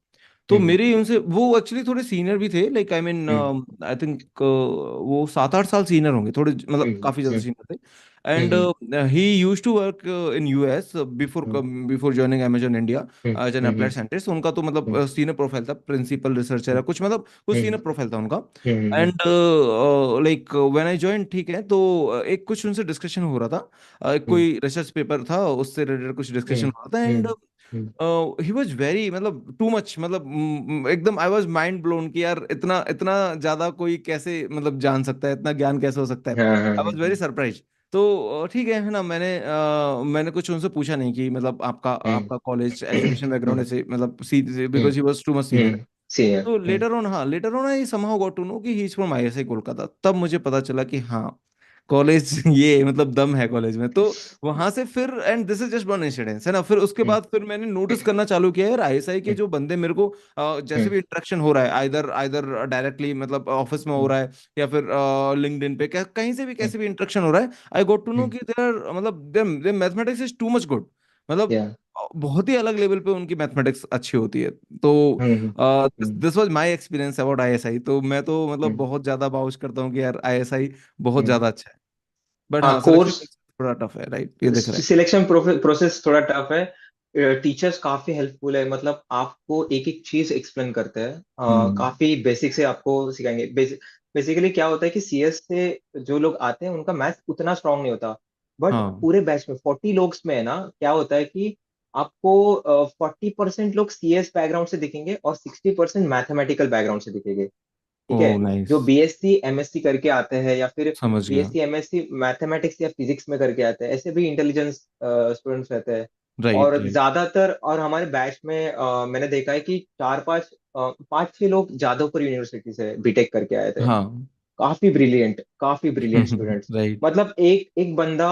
तो हम्म मेरी उनसे, वो एक्चुअली थोड़े सीनियर भी थे, like I mean hmm I think वो 7-8 साल सीनियर होंगे, थोड़े मतलब काफी ज्यादा सीनियर थे। And hmm he used to work in US before before joining Amazon India as an applied scientist. उनका तो मतलब सीनियर प्रोफाइल था, प्रिंसिपल रिसर्चर है कुछ, मतलब कुछ सीनियर प्रोफाइल था उनका। And like when I join, ठीक है, तो एक कुछ उनसे डिस्कशन हो रहा था, कोई रिसर्च पेपर था उससे रिलेटेड कुछ डिस्कशन हो रहा था, एंड ही वाज वेरी मतलब टू मच, मतलब एकदम आई वाज माइंड ब्लोन कि यार इतना इतना ज्यादा कोई कैसे मतलब जान सकता है, इतना ज्ञान कैसे हो सकता है। हाँ हाँ आई वाज वेरी सरप्राइज। तो ठीक है ना, मैंने कुछ उनसे पूछा नहीं कि मतलब आपका आपका कॉलेज एजुकेशन बैकग्राउंड ऐसे, मतलब because he was too much senior. Senior. तो लेटर ऑन, हाँ later on I somehow got to know कि he is from ISI Kolkata. तब मुझे पता चला कि हाँ कॉलेज ये मतलब दम है कॉलेज में। तो वहां से फिर, and this is just one incidence है ना, फिर उसके बाद फिर मैंने नोटिस करना चालू किया यार आईएसआई के जो बंदे मेरे को जैसे भी इंटरेक्शन हो रहा है, आइदर आइदर डायरेक्टली मतलब ऑफिस में हो रहा है, या फिर लिंक्डइन पे कहीं से भी कैसे भी इंटरेक्शन हो रहा है, आई गॉट टू नो कि दे आर मतलब they mathematics is too much good, मतलब या। बहुत ही अलग लेवल पे उनकी मैथमेटिक्स अच्छी होती है। तो this was my experience about ISI. तो मैं तो मतलब बहुत ज्यादा बाउच करता हूँ कि यार आईएसआई बहुत ज्यादा अच्छा है, बट हाँ, हाँ सिलेक्शन कोर्स थोड़ा टफ है, राइट, ये दिख रहा है। सिलेक्शन प्रोसेस थोड़ा टफ है। टीचर्स काफी हेल्पफुल है, मतलब आपको एक एक चीज एक्सप्लेन करते हैं, हम्म। काफी बेसिक से आपको सिखाएंगे। बेसिकली क्या होता है कि सीएस से जो लोग आते हैं उनका मैथ उतना स्ट्रांग नहीं होता, बट हाँ। पूरे बैच में 40 लोग में है ना, क्या होता है कि आपको 40% लोग सीएस बैकग्राउंड से दिखेंगे और 60% मैथमेटिकल बैकग्राउंड से दिखेंगे। ओ ठीक है, नाइस। जो बीएससी एमएससी करके आते हैं, या फिर समझ गया। बीएससी एमएससी मैथमेटिक्स या फिजिक्स में करके आते हैं, ऐसे भी इंटेलिजेंस स्टूडेंट्स रहते हैं। राइट और राइट। ज्यादातर, और हमारे बैच में मैंने देखा है कि 5-6 लोग जादवपुर यूनिवर्सिटी से बीटेक करके आए थे। हाँ। काफी ब्रिलियंट स्टूडेंट्स। राइट। मतलब एक एक बंदा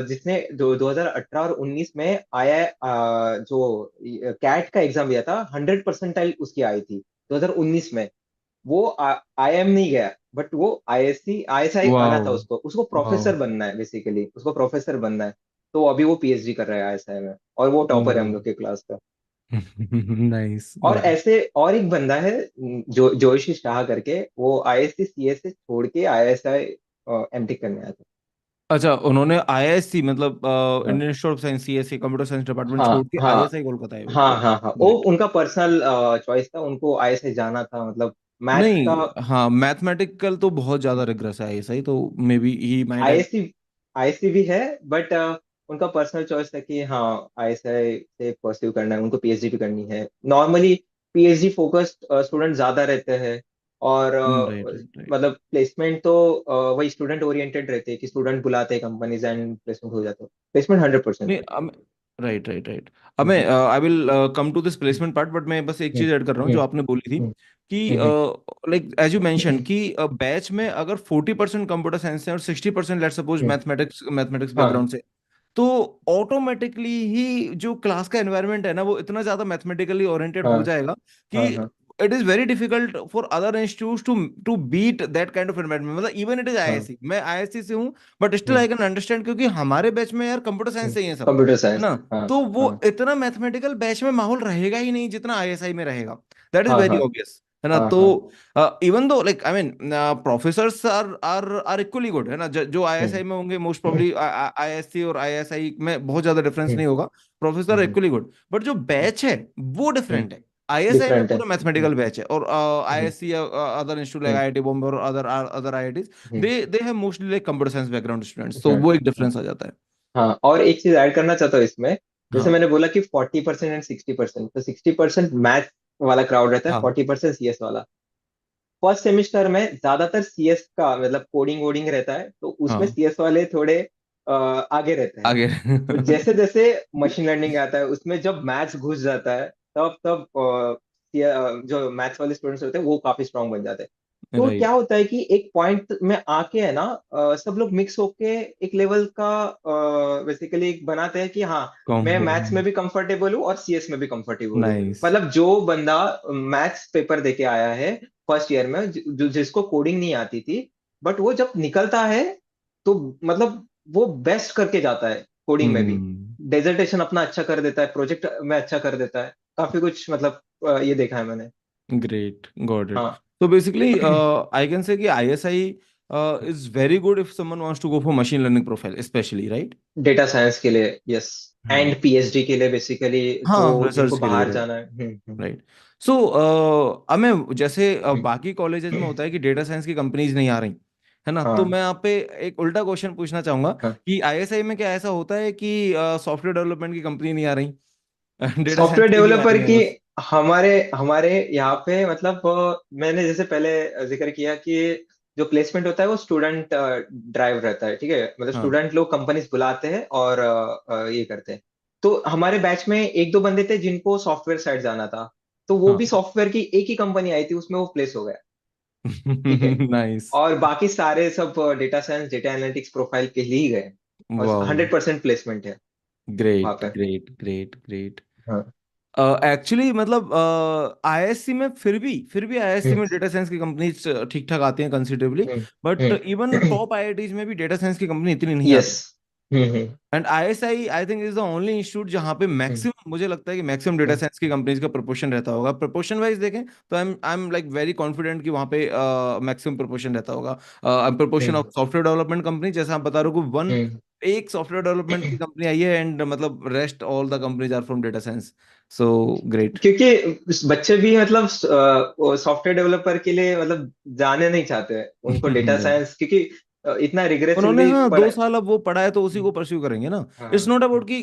जिसने 2018 और 19 में आया, जो कैट का एग्जाम दिया था, 100 परसेंटाइल उसकी आई थी 2019 में। वो आईएम नहीं गया, बट वो आईएससी आईएसआई आना वाओ। था उसको, वाओ। प्रोफेसर बनना है, बेसिकली उसको प्रोफेसर बनना है। तो अभी वो पीएचडी कर रहा है आईएसआई में, और वो ओ। टॉपर है हम लोग के क्लास का। नाइस और नाइस। ऐसे और एक बंदा है, जो जोशी शाह करके, वो आईएससी सीएस से छोड़ के आईएसआई एमटेक करने आया था। अच्छा, उन्होंने आईआईएससी मतलब हाँ Indian institute of science, CSC computer science department हाँ छोड़ के हाँ आईएसआई कोलकाता आए हुए थे हाँ वो। हाँ हाँ, वो ग्रेट। उनका पर्सनल चॉइस था, उनको आईएसआई जाना था, मतलब मैथ का। नहीं, हाँ, मैथमेटिकल तो बहुत ज्यादा रिग्रेस है आईएसआई, तो may be he might have. ISC ISC भी है, बट उनका पर्सनल चॉइस था कि हाँ आईएसआई से परस्यू करना है, उनको पीएचडी भी करनी है। नॉर्मली पीएचडी फोकस्ड स्टूडेंट ज्यादा रहते हैं, और राइट, राइट, राइट। मतलब प्लेसमेंट तो वही स्टूडेंट ओरिएंटेड रहते हैं कि स्टूडेंट बुलाते हैं कंपनीज एंड प्लेसमेंट हो जाता है, प्लेसमेंट 100%। नहीं, राइट, राइट, राइट। अब मैं I will come to this placement part, but मैं बस एक चीज ऐड कर रहा हूँ जो आपने बोली थी कि लाइक एज यू मेंशन कि बैच में अगर 40% कंप्यूटर साइंस है और 60% लेट सपोज मैथमेटिक्स मैथमेटिक्स हाँ बैकग्राउंड से, तो ऑटोमेटिकली ही जो क्लास का एनवायरनमेंट है ना वो इतना ज्यादा मैथमेटिकली ओरिएंटेड हाँ हो जाएगा कि हाँ हाँ it is very difficult for other institutes to beat that kind of environment. मतलब इवन इट इज हाँ। आईआईएससी, मैं आईआईएससी से हूँ, but still I can understand, क्योंकि हमारे बैच में यार कंप्यूटर साइंस से ही है सब, कंप्यूटर है साइंस। ना। हाँ तो वो हाँ इतना मैथमेटिकल बैच में माहौल रहेगा ही नहीं जितना आईएसआई में रहेगा। दैट इज हाँ वेरी हाँ ऑब्वियस, है ना। हाँ तो हाँ। Even though like I mean professors are equally good, है ना। जो आईएसआई में होंगे मोस्ट प्रोबब्ली आईएससी और आईएसआई में बहुत ज्यादा डिफरेंस नहीं होगा, प्रोफेसर इक्वली गुड, बट जो बैच है वो डिफरेंट है। आईएसआई में डिफरेंट है। पूरा मैथमेटिकल बैच है, और आईएससी या other institute like IIT Bombay और other other IITs, they have mostly like computer science background students, तो वो एक डिफरेंस आ जाता है। हाँ, और एक चीज ऐड करना चाहता हूँ इसमें। जैसे हाँ, मैंने बोला कि 40% एंड 60%, तो 60% मैथ वाला क्राउड रहता है, हाँ, 40% सीएस वाला। फर्स्ट सेमिस्टर में ज्यादातर सीएस का मतलब कोडिंग वोडिंग रहता है, तो उसमें हाँ, सीएस वाले थोड़े आगे रहते हैं। आगे। तो जैसे जैसे मशीन लर्निंग आता है उसमें जब मैथ्स घुस जाता है, तब तब जो मैथ्स वाले स्टूडेंट्स होते हैं वो काफी स्ट्रांग बन जाते हैं। तो क्या राइट। होता है कि एक पॉइंट में आके है ना, सब लोग मिक्स होके एक लेवल का बेसिकली बनाते हैं कि हाँ मैं कॉम्बो। मैथ्स में भी कंफर्टेबल हूँ और सीएस में भी कंफर्टेबल हूँ। नाइस। मतलब जो बंदा मैथ्स पेपर देके आया है फर्स्ट ईयर में, जिसको कोडिंग नहीं आती थी, बट वो जब निकलता है तो मतलब वो बेस्ट करके जाता है कोडिंग में भी। हम्म। डेजर्टेशन अपना अच्छा कर देता है, प्रोजेक्ट में अच्छा कर देता है, काफी कुछ मतलब ये देखा है मैंने। Great, got it. हाँ। So basically, I can say कि ISI is very good if someone wants to go for machine learning profile, especially, right? Data science के लिए यस, हाँ, एंड पीएचडी के लिए बेसिकली, जो हाँ, जिनको रिसर्च के लिए, बाहर राइट, जाना है। राइट। सो अब मैं जैसे हम्म, बाकी कॉलेजेस में होता है कि डेटा साइंस की कंपनीज नहीं आ रही, है ना, तो हाँ मैं यहाँ पे एक उल्टा क्वेश्चन पूछना चाहूंगा हाँ। कि आईएसआई में क्या ऐसा होता है कि सॉफ्टवेयर डेवलपमेंट की कंपनी नहीं आ रही, डेटा सॉफ्टवेयर साइंस की ही आ डेवलपर रही है की बस। हमारे हमारे यहाँ पे मतलब मैंने जैसे पहले जिक्र किया कि जो प्लेसमेंट होता है वो स्टूडेंट ड्राइव रहता है, ठीक है, मतलब हाँ, स्टूडेंट लोग कंपनीज बुलाते हैं और ये करते हैं। तो हमारे बैच में एक दो बंदे थे जिनको सॉफ्टवेयर साइड जाना था, तो वो भी हाँ। सॉफ्टवेयर की एक ही कंपनी आई थी, उसमें वो प्लेस हो गया। ठीक है। नाइस। और बाकी सारे सब data science data analytics profile के लिए ही गए, और वाओ। 100% प्लेसमेंट है वहां ग्रेट, पे। Great, great, great. हाँ। एक्चुअली मतलब आईएससी में फिर भी आईएससी हम्म में डेटा साइंस की कंपनी ठीक ठाक आती हैं considerably, hmm but even hmm. Top IITs में भी डेटा साइंस की कंपनी इतनी नहीं यस। आती। And ISI I think is the only institute जहाँ पे हम्म मैक्सिमम, मुझे लगता है कि मैक्सिमम डेटा हम्म साइंस की कंपनीज का प्रोपोर्शन रहता होगा। प्रोपोर्शन वाइज देखें तो I am like very confident कि वहाँ पे मैक्सिमम प्रोपोर्शन रहता होगा। Proportion hmm of software development company, जैसा आप बता रहे हो कि वन हम्म। एक सॉफ्टवेयर डेवलपमेंट की कंपनी आई है, एंड मतलब rest all the companies are from data science. So great. क्योंकि बच्चे भी मतलब सॉफ्टवेयर डेवलपर के लिए मतलब जाने नहीं चाहते हैं, उनको डेटा साइंस क्योंकि इतना उन्होंने, रिग्रेसिवली हाँ, पढ़ा। 2 साल अब वो पढ़ा है तो उसी को परस्यू करेंगे ना। इट्स हाँ। नॉट अबाउट कि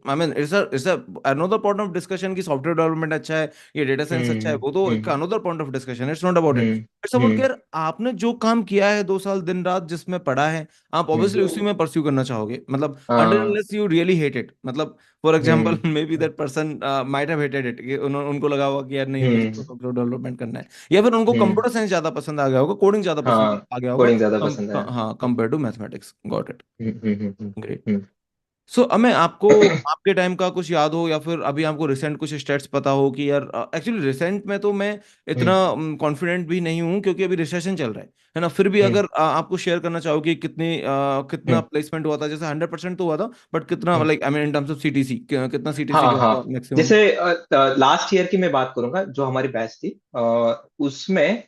I mean it's another point of discussion कि सॉफ्टवेयर डेवलपमेंट अच्छा है, ये डेटा साइंस अच्छा है, वो तो एक हम्म अनदर पॉइंट ऑफ डिस्कशन है। It's not about it, hmm it's about कि हम्म यार आपने जो काम किया है 2 साल दिन रात जिसमें पढ़ा है, आप ऑब्वियसली उसी में परस्यू करना चाहोगे, मतलब अनटिल हाँ। Unless you really hate it. मतलब for example hmm maybe that person might have hated it, कि उनको लगा होगा कि यार नहीं, मुझे तो हम्म सॉफ्टवेयर डेवलपमेंट करना है, या फिर उनको हम्म। कंप्यूटर साइंस ज्यादा पसंद आ गया होगा, कोडिंग ज्यादा पसंद हाँ, आ गया होगा। कोडिंग ज्यादा पसंद है। हाँ, compare to mathematics, got it. Great. Hmm. So अब मैं आपको आपके टाइम का कुछ याद हो, या फिर अभी आपको रिसेंट कुछ स्टेट्स पता हो कि यार एक्चुअली रिसेंट में तो मैं इतना हम्म कॉन्फिडेंट भी नहीं हूँ क्योंकि अभी रिसेशन चल रहा है ना। फिर भी हम्म अगर आपको शेयर करना चाहो कि कितना हम्म प्लेसमेंट हुआ था, जैसे 100% तो हुआ था, बट कितना, hmm. Like I mean in terms of CTC, कितना सीटीसी हाँ गया हाँ। था मैक्सिमम। जैसे लास्ट ईयर की मैं बात करूंगा, जो हमारी बैच थी उसमें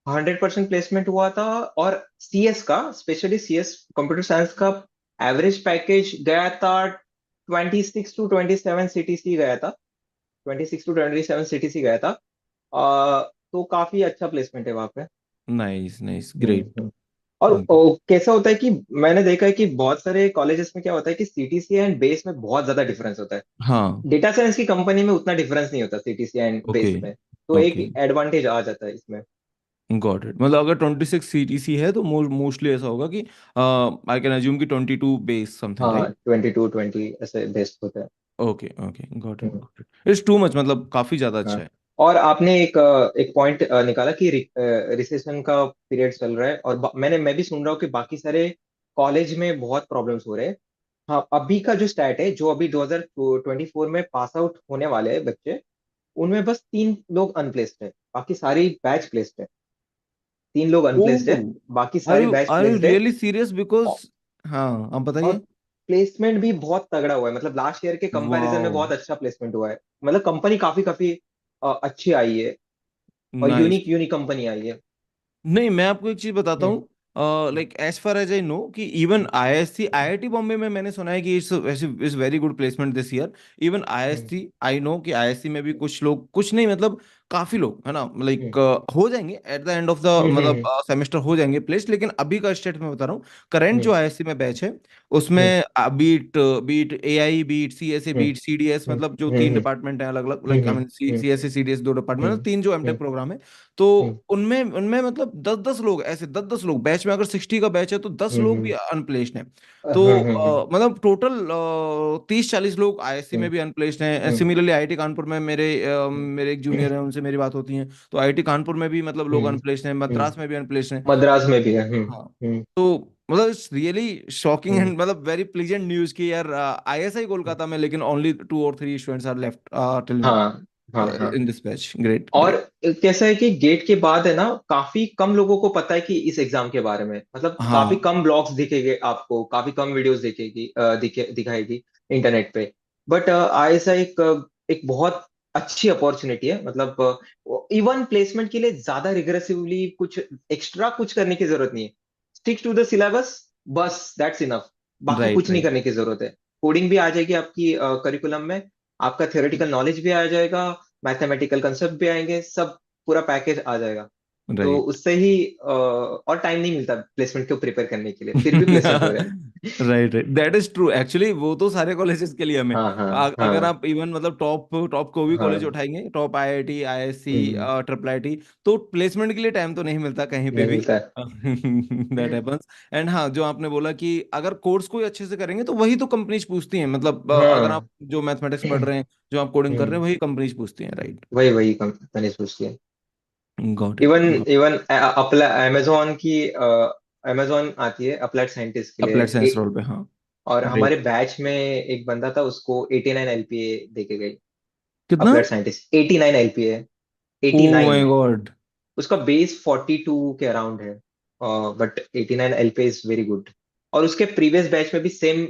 100% प्लेसमेंट हुआ था। और सीएस का, स्पेशली सीएस कंप्यूटर साइंस का एवरेज पैकेज गया था 26 to 27 CTC गया था। 26 to 27 CTC गया था। तो काफी अच्छा प्लेसमेंट है वहां पे। Nice nice great. हम्म। और कैसा होता है कि मैंने देखा है कि बहुत सारे कॉलेजेस में क्या होता है कि सीटीसी एंड बेस में बहुत ज्यादा डिफरेंस होता है। हाँ। डेटा साइंस की कंपनी में उतना डिफरेंस नहीं होता सीटीसी एंड ओके बेस में। तो एक ओके एडवांटेज आ जाता है इसमें। Got it. मतलब अगर 26 सीटीसी है तो मोस्टली ऐसा होगा कि आई कैन अज्यूम कि 22 बेस समथिंग हाँ, राइट। 22 20 ऐसे बेस्ट होता है। Okay okay hmm. Got it it's too much, मतलब काफी ज्यादा हाँ। अच्छा है। और आपने एक पॉइंट निकाला कि रिसेशन का पीरियड चल रहा है, और मैं भी सुन रहा हूँ कि बाकी सारे कॉलेज में बहुत प्रॉब्लम्स हो रहे हैं। हाँ, अभी का जो स्टैट है, जो अभी 2024 में पास आउट होने वाले हैं बच्चे, उनमें बस 3 लोग अनप्लेस्ड है, बाकी सारी बैच प्लेस्ड है। 3 लोग अनप्लेस्ड है, ओह, बाकी सारी बैच आर यू प्लेस्ड है। Really serious? बिकॉज औ- हाँ आप और बताइए। प्लेसमेंट भी बहुत तगड़ा हुआ है, मतलब लास्ट ईयर के कंपैरिजन में वाओ बहुत अच्छा प्लेसमेंट हुआ है। मतलब कंपनी काफी काफी अच्छी आई है, और नाइस। यूनिक यूनिक कंपनी आई है। नहीं, मैं आपको एक चीज बताता हम्म। हूँ। Like as far as I know कि इवन आईएससी आईआईटी बॉम्बे में मैंने सुना है कि it's very good placement this year. Even hmm. ISC I know कि आईएससी में भी कुछ लोग, कुछ नहीं मतलब काफी लोग है ना, हम्म। लाइक हो जाएंगे at the end of the हम्म। मतलब सेमेस्टर हो जाएंगे प्लेस। लेकिन अभी का स्टेट में बता रहा हूँ, करंट हम्म। जो आईएससी में बैच है हम्म। उसमें बीट बीट एआई बीट सीएसए हम्म। बीट सीडीएस, हम्म। मतलब जो तीन हम्म। डिपार्टमेंट है अलग अलग, hmm. Like I hmm. Mean hmm. CSA CDS दो डिपार्टमेंट, हम्म। तीन जो हम्म। एमटेक प्रोग्राम है। तो हम्म। उनमें उनमें मतलब 10-10 लोग ऐसे, 10-10 लोग बैच में, अगर 60 का बैच है तो 10 लोग भी हम्म। अनप्लेस्ड हैं। तो हम्म। हम्म। मतलब टोटल 30-40 लोग आईएससी में हम्म। भी अनप्लेस्ड हैं। हम्म। सिमिलरली आईआईटी कानपुर में मेरे एक जूनियर हैं, उनसे मेरी बात होती है, तो आईआईटी कानपुर में भी मतलब लोग हम्म। अनप्लेस्ड हैं, हम्म। मद्रास में भी अनप्लेस्ड हैं। मद्रास में भी है। हाँ। हम्म। तो मतलब it's really shocking hmm. And मतलब वेरी प्लीजेंट न्यूज कि यार आईएसआई कोलकाता में लेकिन only 2 or 3 students are left till now हाँ, हाँ, हाँ। In this batch. ग्रेट और ग्रेट। कैसा है कि गेट के बाद है ना, काफी कम लोगों को पता है कि इस एग्जाम के बारे में, मतलब काफी हाँ कम ब्लॉग्स दिखेंगे आपको, काफी कम वीडियोस दिखेगी, दिखाएगी इंटरनेट पे। बट आईएसआई एक बहुत अच्छी अपॉर्चुनिटी है, मतलब इवन प्लेसमेंट के लिए ज्यादा रिग्रेसिवली कुछ एक्स्ट्रा कुछ करने की जरूरत नहीं है। स्टिक टू द सिलेबस, बस दैट्स इनफ। बाकी राइट कुछ नहीं राइट करने की जरूरत है। कोडिंग भी आ जाएगी आपकी करिकुलम में, आपका थियोरेटिकल नॉलेज भी आ जाएगा, मैथमेटिकल कंसेप्ट भी आएंगे, सब पूरा पैकेज आ जाएगा। तो राइट। उससे ही और टाइम नहीं मिलता प्लेसमेंट को प्रिपेयर करने के लिए, फिर भी प्लेसमेंट हो रहे हैं। Right right that is true actually. वो तो सारे कॉलेजेस के लिए हमें हाँ, हाँ, अगर हाँ, आप इवन मतलब टॉप टॉप को भी कॉलेज हाँ। उठाएंगे, top IIT ISC hmm. Triple IT, तो प्लेसमेंट के लिए टाइम तो नहीं मिलता कहीं पे नहीं भी। मिलता है। That happens. एंड हाँ, जो आपने बोला कि अगर कोर्स कोई अच्छे से करेंगे तो वही तो कंपनीज पूछती हैं, मतलब अगर आप हाँ। जो मैथमेटिक्स पढ़ रहे हैं, जो आप कोडिंग कर रहे हम्म। हैं, वही कंपनीज पूछती हैं, राइट। वही वही कंपनी पूछती है। Got even it. Even Amazon की अमेजोन आती है अप्लाइड साइंटिस्ट के लिए। अप्लाइड साइंस रोल पे हाँ। और हमारे ग्रेट। बैच में एक बंदा था, उसको 89 LPA देके गई। कितना? Applied scientist 89 LPA। Oh 89। My god. उसका बेस 42 के अराउंड है, but 89 LPA is very good. और उसके प्रीवियस बैच में भी सेम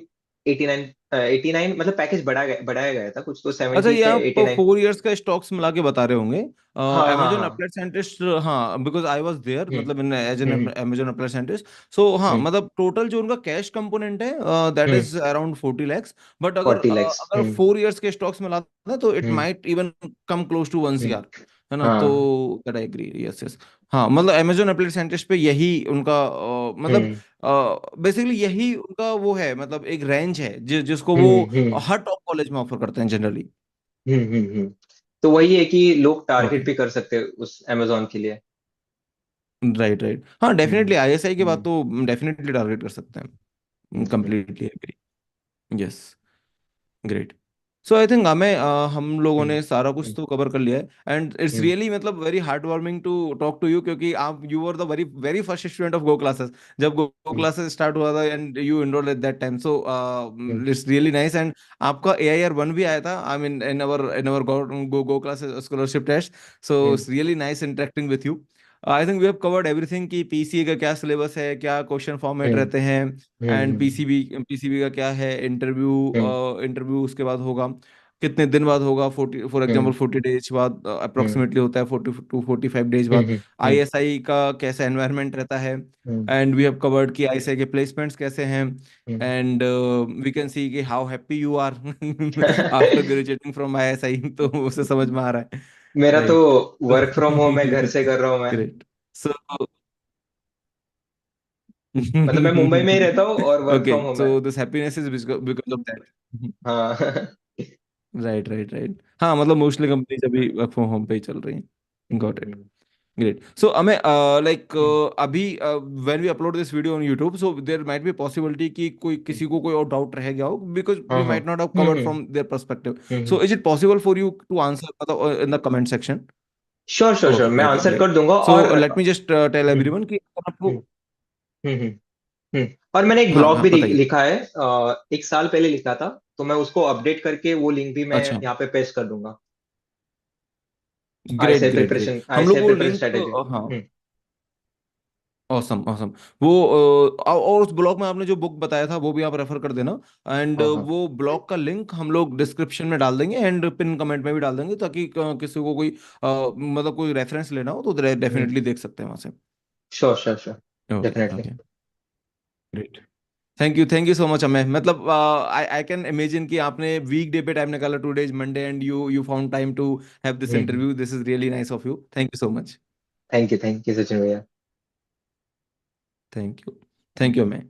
89, 89 मतलब पैकेज बढ़ाया गया था कुछ, तो अच्छा, 70 ये से आप 89। 4 इयर्स का स्टॉक्स मिला के बता रहे होंगे। हाँ, हाँ, अमेजोन हाँ। अप्लाइड साइंटिस्ट, हाँ, because I was there, hmm. मतलब इन as an hmm. Amazon applied scientist. So हाँ, हम्म। मतलब टोटल जो उनका कैश कंपोनेंट है that hmm. Is around 40 lakhs। But अगर 40 lakhs। अगर हम्म। 4 इयर्स के स्टॉक्स मिला ना तो it hmm. Might even come close to 1 CR, hmm. है ना। तो हाँ। That I agree, yes yes. हाँ, मतलब अमेजोन अप्लाइड साइंटिस्ट पे यही उनका मतलब हम्म। बेसिकली यही उनका वो है, मतलब एक रेंज है जिसको वो हम्म। हम्म। हर टॉप कॉलेज में ऑफर करते हैं जनरली। हम्म। तो वही है कि लोग ओके। टारगेट भी कर सकते हैं उस अमेजोन के लिए। राइट राइट हाँ, हम्म। डेफिनेटली आईएसआई के बाद हम्म। तो डेफिनेटली टारगेट कर सकते हैं, hmm. Completely agree. Yes. Great. So I think हमें हम लोगों हम्म। ने सारा कुछ हम्म। तो कवर कर लिया है, एंड इट्स हम्म। रियली मतलब very heart warming to talk to you, क्योंकि आप you were the very very first student of GO classes जब गो हम्म। क्लासेस स्टार्ट हुआ था, and you enrolled at that time. So hmm. It's really nice. And आपका AIR 1 भी आया था, I mean in our GO classes scholarship test. So hmm. It's really nice interacting with you. I think we have covered everything कि PCA का क्या syllabus है, क्या question format hmm. रहते हैं, hmm. And hmm. PCB PCB का क्या है, इंटरव्यू हम्म। इंटरव्यू उसके बाद होगा। कितने दिन बाद होगा, 40 फॉर एग्जांपल हम्म 40 डेज बाद हम्म अप्रोक्सीमेटली होता है, 40 to 45 डेज बाद। हम्म हम्म आईएसआई का कैसा एनवायरनमेंट रहता है, hmm and we have covered कि आईएसआई के प्लेसमेंट्स कैसे हैं, hmm and we can see कि how happy you are after graduating from ISI, तो उसे समझ में आ रहा है। मेरा तो राइट। वर्क फ्रॉम होम है, घर से कर रहा हूँ मैं। ग्रेट। सो मतलब मैं मुंबई में ही रहता हूँ और वर्क okay, फ्रॉम होम है। so this happiness is because of that. हाँ। राइट राइट राइट, हाँ मतलब मोस्टली कंपनीज अभी वर्क फ्रॉम होम पे ही चल रही हैं। Got it. Hmm great. So हमें लाइक हम्म अभी when we upload this video on YouTube, so there might be possibility कि कोई हम्म, किसी को कोई और डाउट रह गया हो, बिकॉज हाँ वी हाँ might not have hmm covered hmm from their perspective. Hmm so is it possible for you to answer मतलब in the comment section? Sure sure sure, okay मैं ओके आंसर ग्रेट। कर दूंगा। और so let me just tell hmm everyone कि अगर आपको, हम्म हम्म हम्म और मैंने एक हाँ ब्लॉग हाँ भी बताइए। लिखा है, 1 साल पहले लिखा था, तो मैं उसको अपडेट करके वो लिंक भी मैं अच्छा, यहाँ पे पेस्ट कर दूंगा। Great great great. हम लोग आईएसआई वो प्रिपरेशन लिंक, स्ट्रेटेजी। हाँ, ऑसम ऑसम। वो और उस ब्लॉग में आपने जो बुक बताया था वो भी आप रेफर कर देना, एंड हाँ हाँ वो ब्लॉग का लिंक हम लोग डिस्क्रिप्शन में डाल देंगे एंड पिन कमेंट में भी डाल देंगे, ताकि किसी को कोई मतलब कोई रेफरेंस लेना हो तो डेफिनेटली देख सकते हैं वहां से। Sure sure sure, okay definitely. Okay great. Thank you so much Amay. मतलब आई आई कैन इमेजिन कि आपने वीक डे पे टाइम निकाला, today is Monday and you found time to have this interview. This is really nice of you, thank you so much. Thank you Sachin भैया। Thank you, thank you Amay.